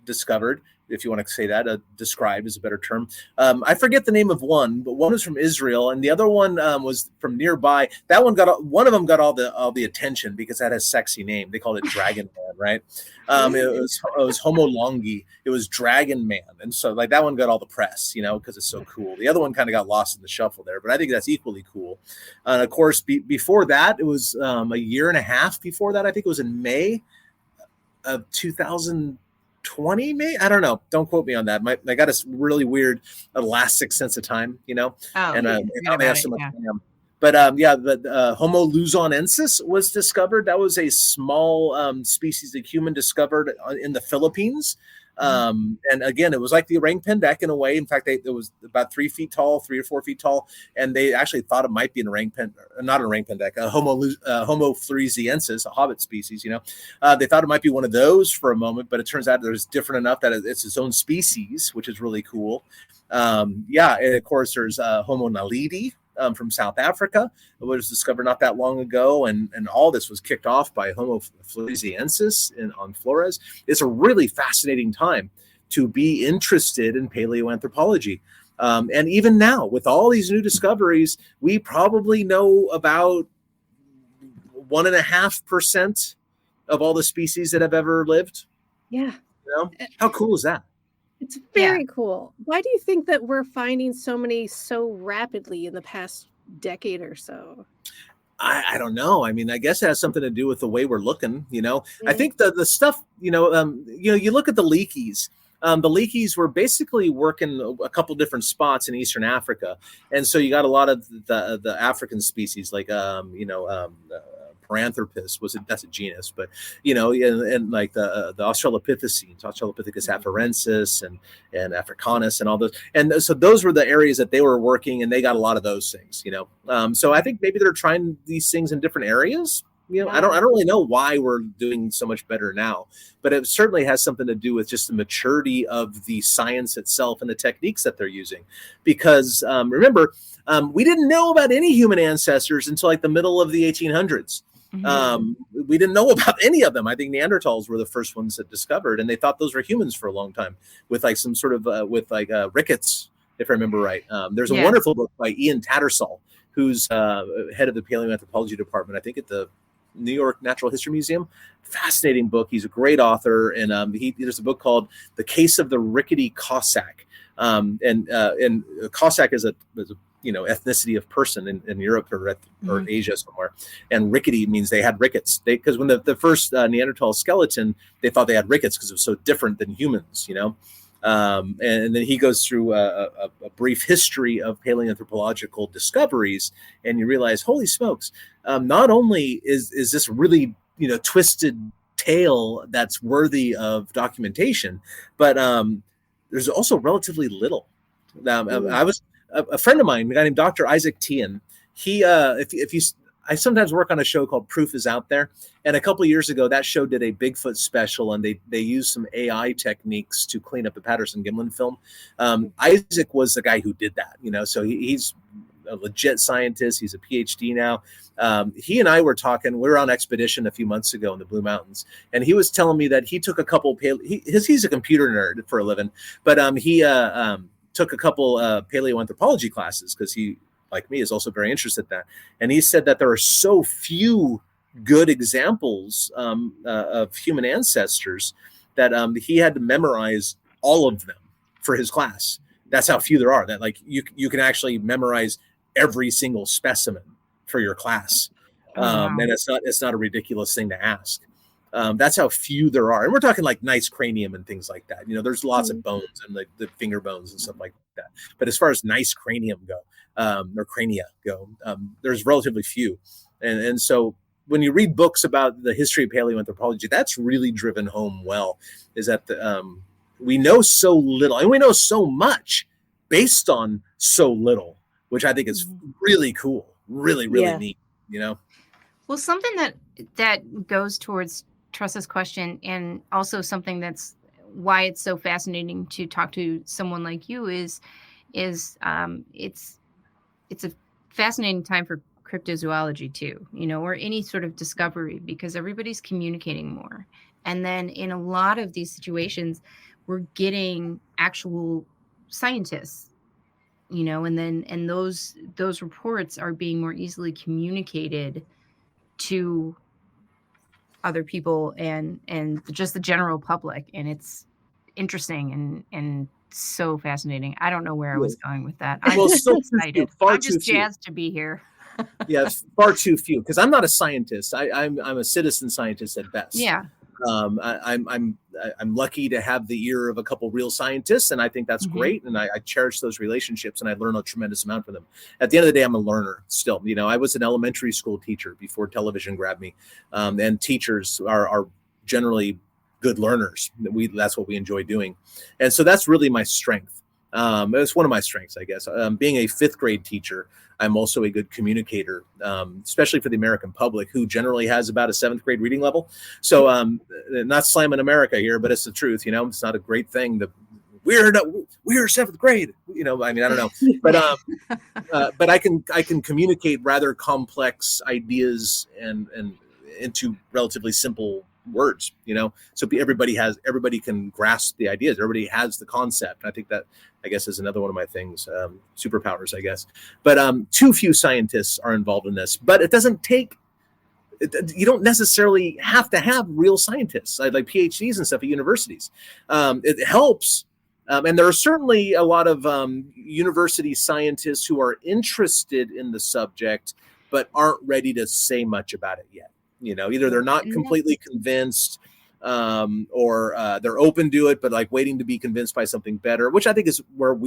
discovered, if you want to say that. Described is a better term. I forget the name of one, but one was from Israel, and the other one was from nearby. That one one of them got all the attention because that has a sexy name. They called it Dragon Man, right? It was Homo longi. It was Dragon Man, and so like that one got all the press, because it's so cool. The other one kind of got lost in the shuffle there, but I think that's equally cool. And of course, before that, it was a year and a half before that. I think it was in May of 2020, May. I don't know. Don't quote me on that. I got a really weird elastic sense of time, Oh, and yeah, I about have it, so much yeah. time. But Homo luzonensis was discovered. That was a small species that human discovered in the Philippines. And again, it was like the orang pendek in a way. In fact, it was about 3 feet tall, 3 or 4 feet tall, and they actually thought it might be not an orang pendek, a Homo floresiensis, a hobbit species. They thought it might be one of those for a moment, but it turns out it's different enough that it's its own species, which is really cool. And of course, there's Homo naledi. From South Africa. It was discovered not that long ago, and all this was kicked off by Homo floresiensis on Flores. It's a really fascinating time to be interested in paleoanthropology. And even now, with all these new discoveries, we probably know about 1.5% of all the species that have ever lived. Yeah. How cool is that? It's very cool. Why do you think that we're finding so many so rapidly in the past decade or so? I don't know. I mean, I guess it has something to do with the way we're looking. I Mm. think the stuff. You look at the leakies. The leakies were basically working a couple different spots in Eastern Africa, and so you got a lot of the African species like Paranthropus that's a genus, but and like the Australopithecines, Australopithecus afarensis and Africanus and all those, and so those were the areas that they were working, and they got a lot of those things. So I think maybe they're trying these things in different areas. I don't really know why we're doing so much better now, but it certainly has something to do with just the maturity of the science itself and the techniques that they're using. Because remember, we didn't know about any human ancestors until like the middle of the 1800s. We didn't know about any of them. I think Neanderthals were the first ones that discovered, and they thought those were humans for a long time with like some sort of rickets, if I remember right. There's a wonderful book by Ian Tattersall, who's head of the paleoanthropology department, I think at the New York Natural History Museum. Fascinating book. He's a great author, and there's a book called "The Case of the Rickety Cossack." And Cossack is a ethnicity of person in Europe or Mhm. Asia somewhere. And rickety means they had rickets. Because when the first Neanderthal skeleton, they thought they had rickets because it was so different than humans, and then he goes through a brief history of paleoanthropological discoveries, and you realize, holy smokes, not only is this really twisted tale that's worthy of documentation, but there's also relatively little. I was a friend of mine, a guy named Dr. Isaac Tian. He, if you, I sometimes work on a show called Proof is Out There, and a couple of years ago, that show did a Bigfoot special, and they used some AI techniques to clean up the Patterson-Gimlin film. Isaac was the guy who did that, so he's a legit scientist. He's a PhD now. He and I were talking. We were on expedition a few months ago in the Blue Mountains, and he was telling me that he took a couple. He's a computer nerd for a living, but he took a couple paleoanthropology classes because he, like me, is also very interested in that. And he said that there are so few good examples of human ancestors that he had to memorize all of them for his class. That's how few there are. That like you can actually memorize every single specimen for your class, Wow. and it's not a ridiculous thing to ask. That's how few there are, and we're talking like nice cranium and things like that. There's lots of bones and the finger bones and stuff like that. But as far as nice cranium go, or crania go, there's relatively few, and so when you read books about the history of paleoanthropology, that's really driven home well. Is that we know so little, and we know so much based on so little, which I think is really cool, really neat. Well, something that goes towards Tressa's question, and also something that's why it's so fascinating to talk to someone like you is it's a fascinating time for cryptozoology too, or any sort of discovery, because everybody's communicating more. And then in a lot of these situations, we're getting actual scientists, and those reports are being more easily communicated to other people and just the general public, and it's interesting and so fascinating. I don't know where I was going with that. I'm still excited. I'm just jazzed to be here. Yeah, far too few, because I'm not a scientist. I'm a citizen scientist at best. Yeah. I'm lucky to have the ear of a couple real scientists, and I think that's great. And I cherish those relationships, and I learn a tremendous amount from them. At the end of the day, I'm a learner still. I was an elementary school teacher before television grabbed me, and teachers are generally good learners. That's what we enjoy doing, and so that's really my strength. It's one of my strengths, I guess. Being a fifth grade teacher, I'm also a good communicator, especially for the American public, who generally has about a seventh grade reading level. So not slamming America here, but it's the truth. It's not a great thing. We're seventh grade. I don't know, but I can communicate rather complex ideas and into relatively simple words, so everybody can grasp the ideas. Everybody has the concept. I think that, I guess, is another one of my things, superpowers, I guess. But too few scientists are involved in this. But it doesn't take. You don't necessarily have to have real scientists, like PhDs and stuff at universities. It helps, and there are certainly a lot of university scientists who are interested in the subject, but aren't ready to say much about it yet. Either they're not completely convinced, or they're open to it, but like waiting to be convinced by something better, which I think is where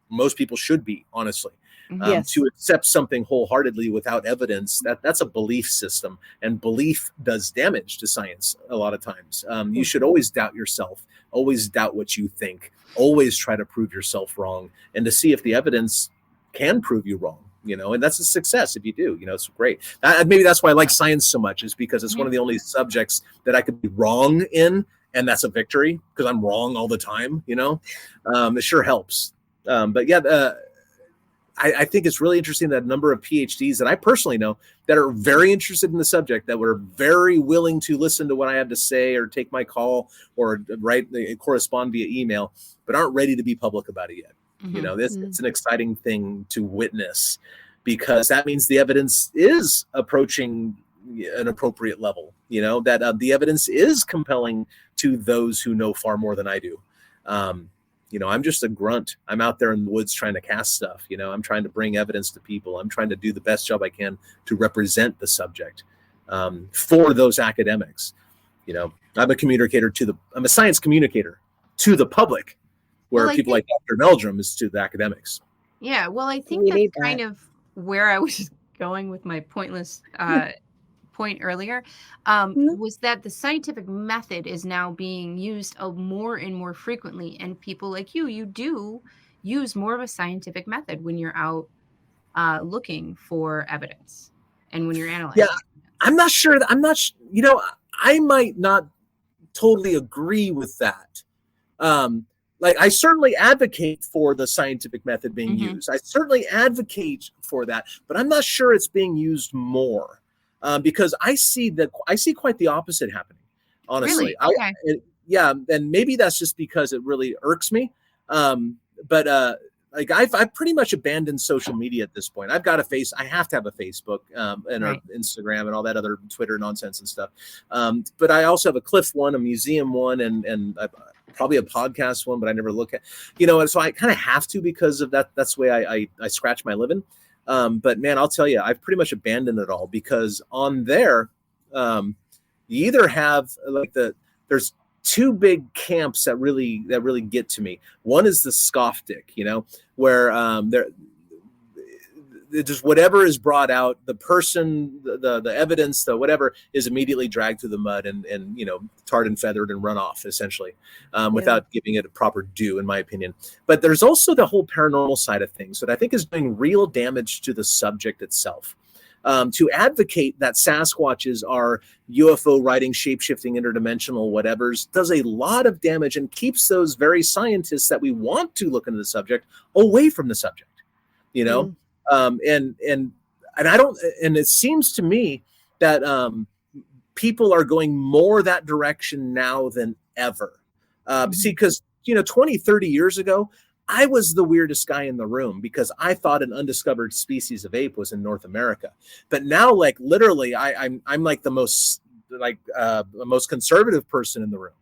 most people should be, honestly. Yes. To accept something wholeheartedly without evidence, that's a belief system, and belief does damage to science a lot of times. You should always doubt yourself, always doubt what you think, always try to prove yourself wrong, and to see if the evidence can prove you wrong. And that's a success if you do. It's great. Maybe that's why I like science so much, is because it's one of the only subjects that I could be wrong in, and that's a victory, because I'm wrong all the time. It sure helps. But yeah, I think it's really interesting that a number of PhDs that I personally know that are very interested in the subject, that were very willing to listen to what I have to say, or take my call, or correspond via email, but aren't ready to be public about it yet. It's an exciting thing to witness, because that means the evidence is approaching an appropriate level, that the evidence is compelling to those who know far more than I do. I'm just a grunt. I'm out there in the woods trying to cast stuff. I'm trying to bring evidence to people. I'm trying to do the best job I can to represent the subject for those academics. I'm a science communicator to the public, where people like Dr. Meldrum is to the academics. Yeah, well, I think that's kind of where I was going with my pointless point earlier, was that the scientific method is now being used more and more frequently, and people like you do use more of a scientific method when you're out looking for evidence and when you're analyzing. Yeah, I'm not sure. I might not totally agree with that. I certainly advocate for the scientific method being used. I certainly advocate for that, but I'm not sure it's being used more. Because I see quite the opposite happening, honestly. Really? Okay. And maybe that's just because it really irks me. But I've pretty much abandoned social media at this point. I have to have a Facebook and an Instagram and all that other Twitter nonsense and stuff. But I also have a Cliff one, a museum one, and probably a podcast one, but I never look at, and so I kind of have to because of that. That's the way I scratch my living. But man, I'll tell you, I've pretty much abandoned it all because on there, you either have there's two big camps that really get to me. One is the scoff dick, where just whatever is brought out, the person, the evidence, the whatever is immediately dragged through the mud and tarred and feathered and run off essentially, without giving it a proper due, in my opinion. But there's also the whole paranormal side of things that I think is doing real damage to the subject itself. To advocate that Sasquatches are UFO riding, shape-shifting, interdimensional whatevers does a lot of damage and keeps those very scientists that we want to look into the subject away from the subject, and I don't, and it seems to me that people are going more that direction now than ever. See, because 20, 30 years ago, I was the weirdest guy in the room because I thought an undiscovered species of ape was in North America. But now, literally, I'm like the most conservative person in the room,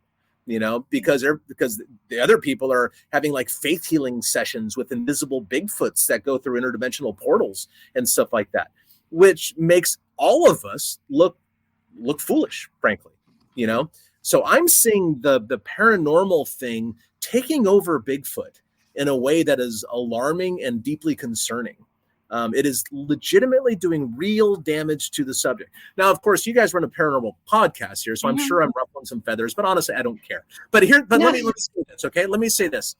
because the other people are having faith healing sessions with invisible Bigfoots that go through interdimensional portals and stuff like that, which makes all of us look foolish, frankly, So I'm seeing the paranormal thing taking over Bigfoot in a way that is alarming and deeply concerning. It is legitimately doing real damage to the subject. Now, of course, you guys run a paranormal podcast here, so I'm sure I'm ruffling some feathers, but honestly, I don't care. But let me say this, okay? Let me say this,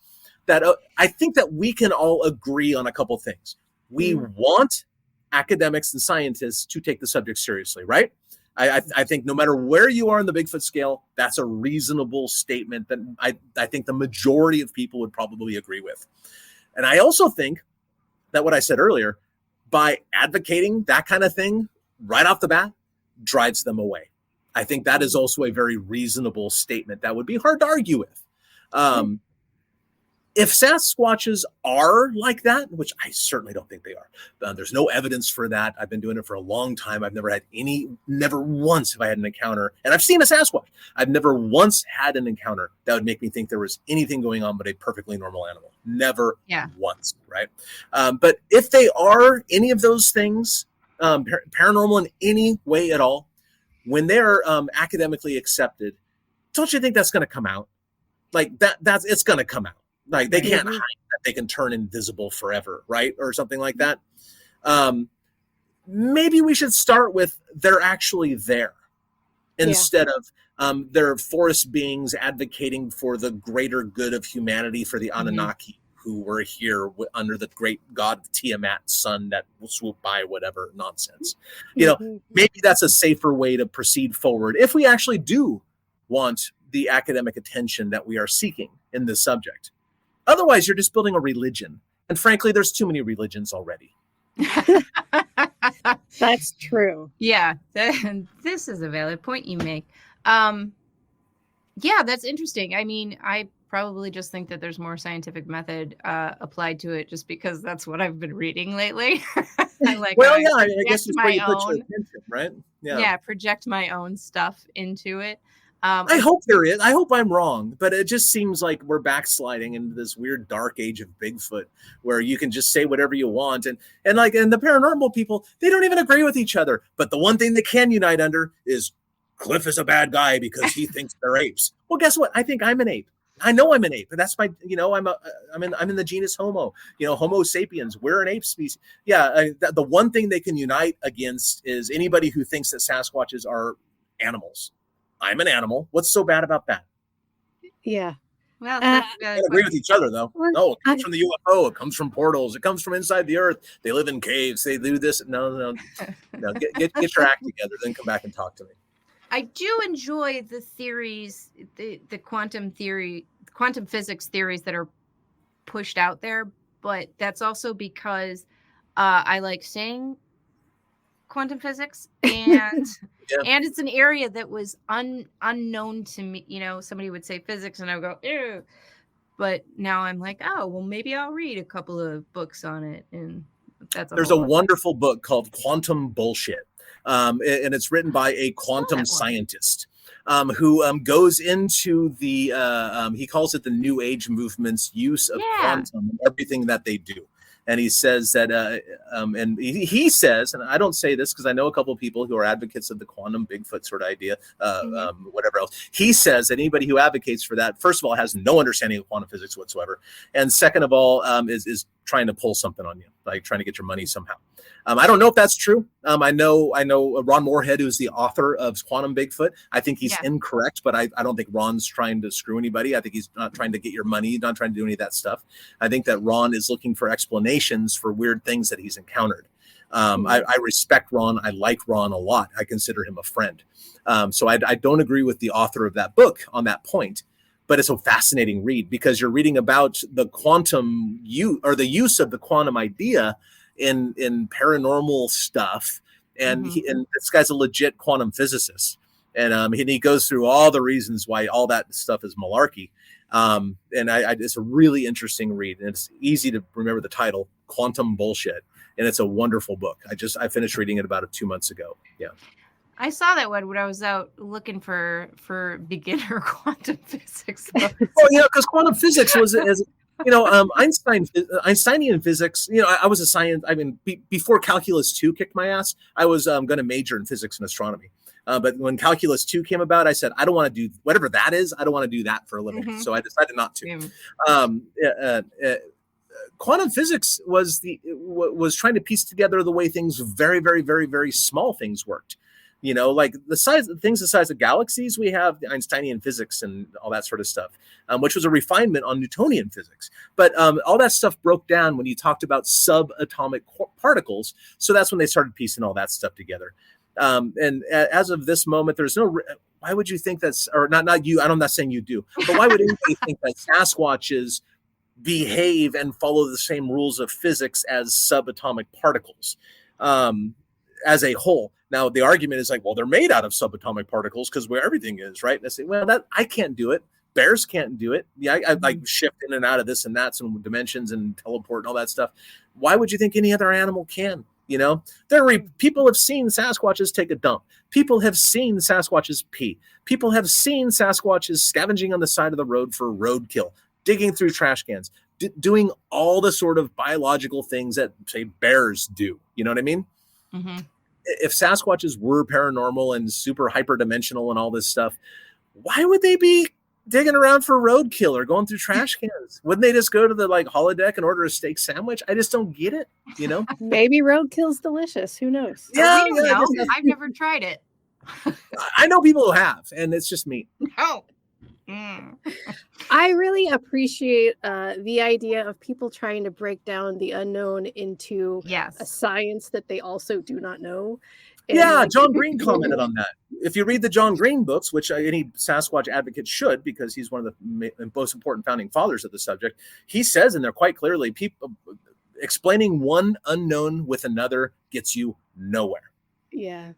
that I think that we can all agree on a couple things. We want academics and scientists to take the subject seriously, right? I think no matter where you are in the Bigfoot scale, that's a reasonable statement that I think the majority of people would probably agree with. And I also think that what I said earlier, by advocating that kind of thing right off the bat, drives them away. I think that is also a very reasonable statement that would be hard to argue with. If Sasquatches are like that, which I certainly don't think they are, there's no evidence for that. I've been doing it for a long time. I've never once have I had an encounter, and I've seen a Sasquatch. I've never once had an encounter that would make me think there was anything going on but a perfectly normal animal. Never once, right? But if they are any of those things, paranormal in any way at all, when they're academically accepted, don't you think that's going to come out? It's going to come out. They can't hide that they can turn invisible forever, right? Or something like that. Maybe we should start with they're actually there instead of they're forest beings advocating for the greater good of humanity for the Anunnaki who were here under the great god Tiamat sun that will swoop by, whatever nonsense. Maybe that's a safer way to proceed forward if we actually do want the academic attention that we are seeking in this subject. Otherwise, you're just building a religion. And frankly, there's too many religions already. That's true. Yeah, this is a valid point you make. Yeah, that's interesting. I mean, I probably just think that there's more scientific method applied to it just because that's what I've been reading lately. I guess it's where you put your attention, right? Yeah, project my own stuff into it. I hope there is. I hope I'm wrong, but it just seems like we're backsliding into this weird dark age of Bigfoot where you can just say whatever you want. And the paranormal people, they don't even agree with each other. But the one thing they can unite under is Cliff is a bad guy because he thinks they're apes. Well, guess what? I think I'm an ape. I know I'm an ape, but that's my, I'm in the genus Homo, Homo sapiens. We're an ape species. Yeah. The one thing they can unite against is anybody who thinks that Sasquatches are animals. I'm an animal. What's so bad about that? Yeah. Well, They don't agree with each other, though. No, it comes from the UFO. It comes from portals. It comes from inside the earth. They live in caves. They do this. No. Get your act together. Then come back and talk to me. I do enjoy the theories, the quantum physics theories that are pushed out there, but that's also because I like saying quantum physics, and and it's an area that was unknown to me. Somebody would say physics, and I would go, ew. But now I'm like, oh, well, maybe I'll read a couple of books on it, and there's a wonderful book called Quantum Bullshit. And it's written by a quantum scientist who goes into the, he calls it the New Age movement's use of quantum and everything that they do. And he says that, and he says, and I don't say this because I know a couple of people who are advocates of the quantum Bigfoot sort of idea, whatever else. He says that anybody who advocates for that, first of all, has no understanding of quantum physics whatsoever. And second of all, is trying to pull something on you, like trying to get your money somehow. I don't know if that's true. I know Ron Moorhead, who's the author of Quantum Bigfoot. I think he's incorrect, but I don't think Ron's trying to screw anybody. I think he's not trying to get your money, not trying to do any of that stuff. I think that Ron is looking for explanations for weird things that he's encountered. I respect Ron. I like Ron a lot. I consider him a friend. So I don't agree with the author of that book on that point. But it's a fascinating read because you're reading about the quantum the use of the quantum idea in paranormal stuff, and and this guy's a legit quantum physicist, and he goes through all the reasons why all that stuff is malarkey, and it's a really interesting read, and it's easy to remember the title, Quantum Bullshit, and it's a wonderful book. I finished reading it about 2 months ago. Yeah. I saw that one when I was out looking for beginner quantum physics. Well, because quantum physics was Einsteinian physics. I was a science. I mean, before Calculus 2 kicked my ass, I was going to major in physics and astronomy. But when Calculus 2 came about, I said, I don't want to do whatever that is. I don't want to do that for a living. So I decided not to. Quantum physics was trying to piece together the way things, very, very, very, very small things worked. Like the size of galaxies, we have the Einsteinian physics and all that sort of stuff, which was a refinement on Newtonian physics. But all that stuff broke down when you talked about subatomic particles. So that's when they started piecing all that stuff together. And as of this moment, there's no. Why would you think that's, or not you? I'm not saying you do, but why would anybody think that Sasquatches behave and follow the same rules of physics as subatomic particles as a whole? Now, the argument is like, well, they're made out of subatomic particles because where everything is, right? And I say, well, that I can't do it. Bears can't do it. Yeah, I like shift in and out of this and that, some dimensions and teleport and all that stuff. Why would you think any other animal can? People have seen Sasquatches take a dump. People have seen Sasquatches pee. People have seen Sasquatches scavenging on the side of the road for roadkill, digging through trash cans, doing all the sort of biological things that, say, bears do. You know what I mean? Mm-hmm. If Sasquatches were paranormal and super hyperdimensional and all this stuff, why would they be digging around for roadkill or going through trash cans? Wouldn't they just go to the holodeck and order a steak sandwich? I just don't get it. Maybe roadkill's delicious. Who knows? Yeah, I've never tried it. I know people who have, and it's just me. No. I really appreciate the idea of people trying to break down the unknown into a science that they also do not know. And John Green commented on that. If you read the John Green books, which any Sasquatch advocate should, because he's one of the most important founding fathers of the subject, he says in there quite clearly, people explaining one unknown with another gets you nowhere. Yeah.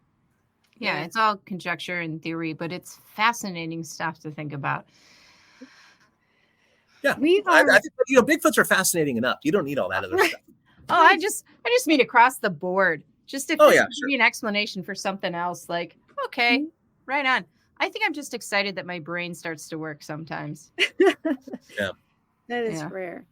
Yeah, it's all conjecture and theory, but it's fascinating stuff to think about. Yeah, I think Bigfoots are fascinating enough. You don't need all that other stuff. Oh, I just mean across the board. Just if there's an explanation for something else, like, okay, right on. I think I'm just excited that my brain starts to work sometimes. Yeah. That is Yeah. rare.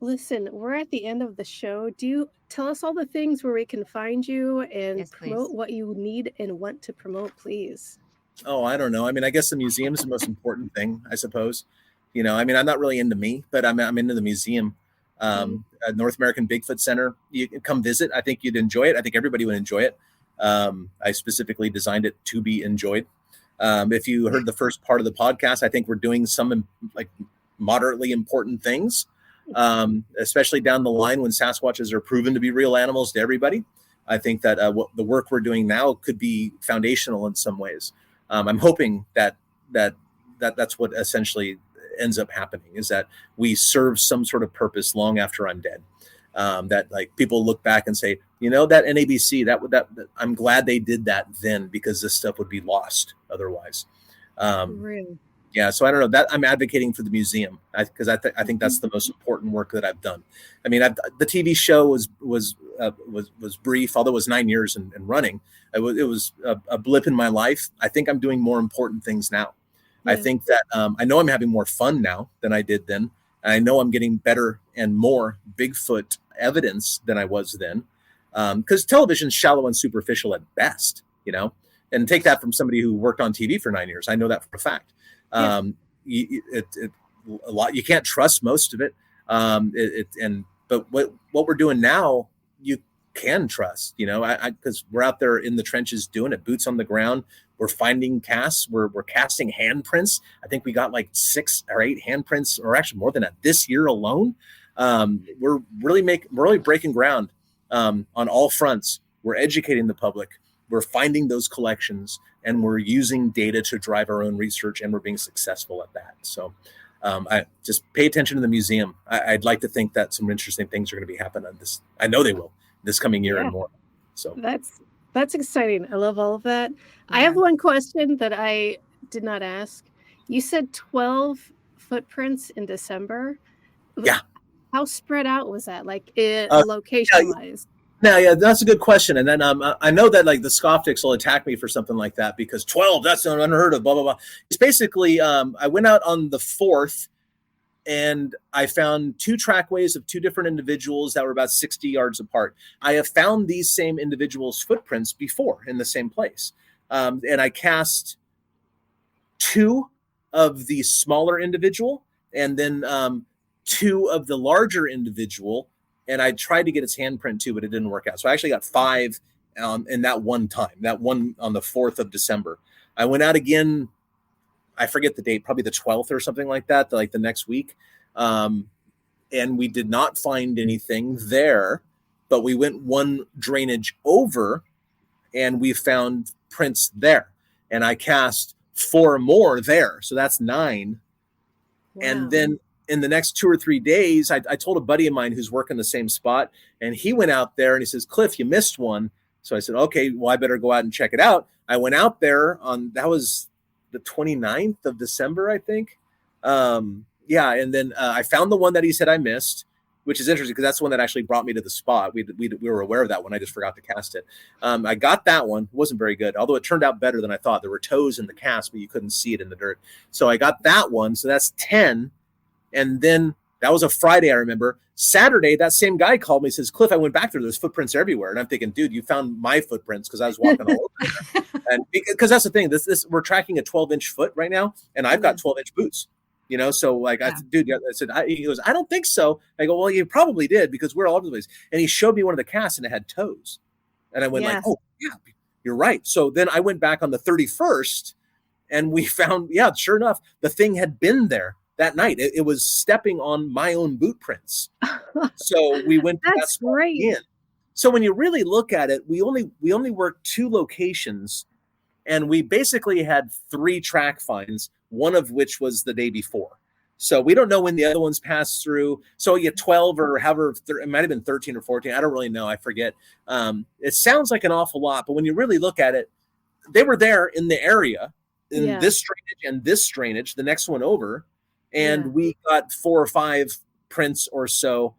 Listen, we're at the end of the show. Do you tell us all the things where we can find you and Yes, promote please. what you need and want to promote, please? Oh, I don't know. I mean, I guess the museum's the most important thing, I suppose. You know, I mean, I'm not really into me, but I'm into the museum. North American Bigfoot Center. You can come visit. I think you'd enjoy it. I think everybody would enjoy it. I specifically designed it to be enjoyed. If you heard the first part of the podcast, I think we're doing some like moderately important things, especially down the line when Sasquatches are proven to be real animals to everybody. I think that the work we're doing now could be foundational in some ways. I'm hoping that's what essentially ends up happening, is that we serve some sort of purpose long after I'm dead. That like people look back and say, you know, that NABC, that I'm glad they did that then, because this stuff would be lost otherwise. Really? Yeah, so I don't know, that I'm advocating for the museum because I think that's the most important work that I've done. I mean, the TV show was brief, although it was 9 years and running. It was a blip in my life. I think I'm doing more important things now. Yeah. I think that I know I'm having more fun now than I did then. I know I'm getting better and more Bigfoot evidence than I was then, because television's shallow and superficial at best, you know. And take that from somebody who worked on TV for 9 years. I know that for a fact. A lot, you can't trust most of it. But what we're doing now, you can trust, you know, because we're out there in the trenches doing it, boots on the ground. We're finding casts. We're casting handprints. I think we got like 6 or 8 handprints, or actually more than that, this year alone. We're really breaking ground on all fronts. We're educating the public. We're finding those collections, and we're using data to drive our own research, and we're being successful at that. So I just pay attention to the museum. I'd like to think that some interesting things are going to be happening on this. I know they will this coming year and more. So that's exciting. I love all of that. Yeah. I have one question that I did not ask. You said 12 footprints in December. Yeah. How spread out was that? Like location wise? Yeah, that's a good question. And then I know that like the Skoptics will attack me for something like that, because 12, that's unheard of, blah, blah, blah. It's basically, I went out on the 4th and I found 2 trackways of 2 different individuals that were about 60 yards apart. I have found these same individuals' footprints before in the same place. And I cast 2 of the smaller individual and then 2 of the larger individual. And I tried to get its handprint too, but it didn't work out. So I actually got 5 in that one time, that one on the 4th of December. I went out again, I forget the date, probably the 12th or something like that, like the next week. And we did not find anything there, but we went one drainage over and we found prints there. And I cast 4 more there. So that's 9. Wow. And then in the next 2 or 3 days, I told a buddy of mine who's working the same spot, and he went out there and he says, Cliff, you missed one. So I said, okay, well, I better go out and check it out. I went out there that was the 29th of December, I think. And then I found the one that he said I missed, which is interesting because that's the one that actually brought me to the spot. We were aware of that one. I just forgot to cast it. I got that one. It wasn't very good, although it turned out better than I thought. There were toes in the cast, but you couldn't see it in the dirt. So I got that one. So that's 10. And then that was a Friday, I remember. Saturday, that same guy called me and says, Cliff, I went back there. There's footprints everywhere. And I'm thinking, dude, you found my footprints, because I was walking all over there. And because that's the thing, this we're tracking a 12-inch foot right now, and I've got 12-inch boots. You know, so like, I said, he goes, I don't think so. I go, well, you probably did, because we're all over the place. And he showed me one of the casts and it had toes. And I went like, oh, yeah, you're right. So then I went back on the 31st and we found, sure enough, the thing had been there that night. It was stepping on my own boot prints. So we went to that spot again. So when you really look at it, we only worked 2 locations, and we basically had 3 track finds, one of which was the day before. So we don't know when the other ones passed through. So 12 or however, it might have been 13 or 14. I don't really know. I forget. It sounds like an awful lot, but when you really look at it, they were there in the area, in this drainage and this drainage, the next one over. And we got 4 or 5 prints or so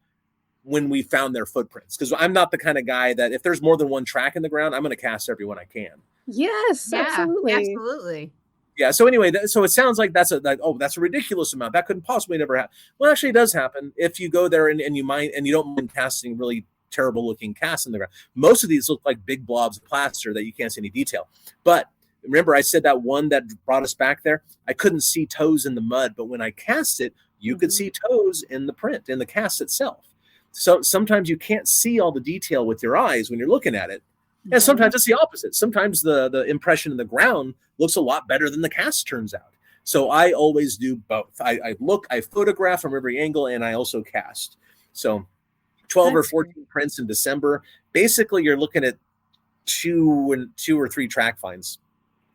when we found their footprints. Because I'm not the kind of guy that if there's more than one track in the ground, I'm going to cast every one I can. Yes, Yeah, absolutely. absolutely. Yeah. So anyway, so it sounds like that's a ridiculous amount. That couldn't possibly never happen. Well, actually, it does happen if you go there and you don't mind casting really terrible looking casts in the ground. Most of these look like big blobs of plaster that you can't see any detail. But remember, I said that one that brought us back there. I couldn't see toes in the mud, but when I cast it, you could see toes in the print, in the cast itself. So sometimes you can't see all the detail with your eyes when you're looking at it. And sometimes it's the opposite. Sometimes the impression in the ground looks a lot better than the cast turns out. So I always do both. I photograph from every angle, and I also cast. So 12 or 14 prints in December. Basically, you're looking at two or three track finds,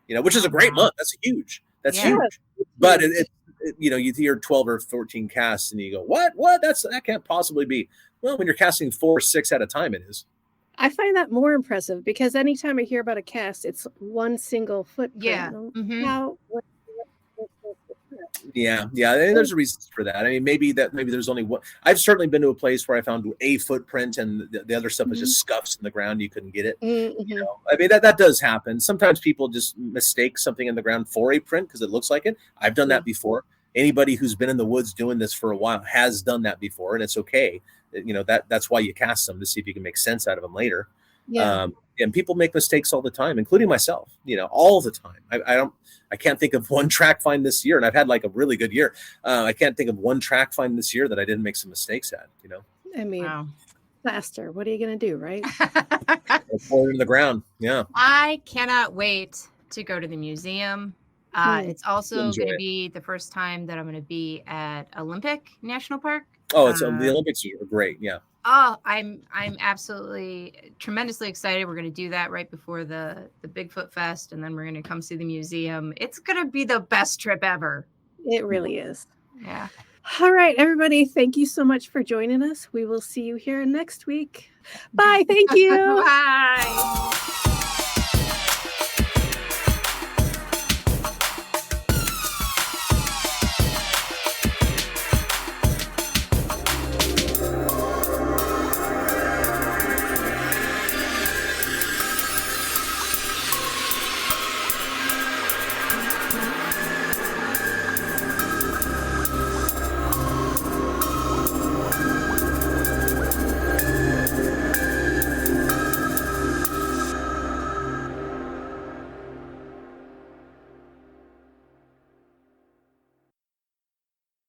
which is a great month. That's huge. That's huge. But you hear 12 or 14 casts and you go, what? That can't possibly be. Well, when you're casting 4 or 6 at a time, it is. I find that more impressive because anytime I hear about a cast, it's one single footprint. Yeah. Yeah. And there's a reason for that. I mean, maybe there's only one. I've certainly been to a place where I found a footprint and the other stuff was just scuffs in the ground. You couldn't get it. I mean, that does happen. Sometimes people just mistake something in the ground for a print because it looks like it. I've done that before. Anybody who's been in the woods doing this for a while has done that before, and it's okay. That's why you cast them, to see if you can make sense out of them later. And people make mistakes all the time, including myself, all the time. I can't think of one track find this year, and I've had like a really good year. I can't think of one track find this year that I didn't make some mistakes at, I mean, plaster, what are you going to do, right? Pour it in the ground. Yeah. I cannot wait to go to the museum. It's also going to be the first time that I'm going to be at Olympic National Park. Oh, the Olympics are great. Yeah. Oh, I'm absolutely tremendously excited. We're going to do that right before the Bigfoot Fest, and then we're going to come see the museum. It's going to be the best trip ever. It really is. Yeah. All right, everybody. Thank you so much for joining us. We will see you here next week. Bye. Thank you. Bye.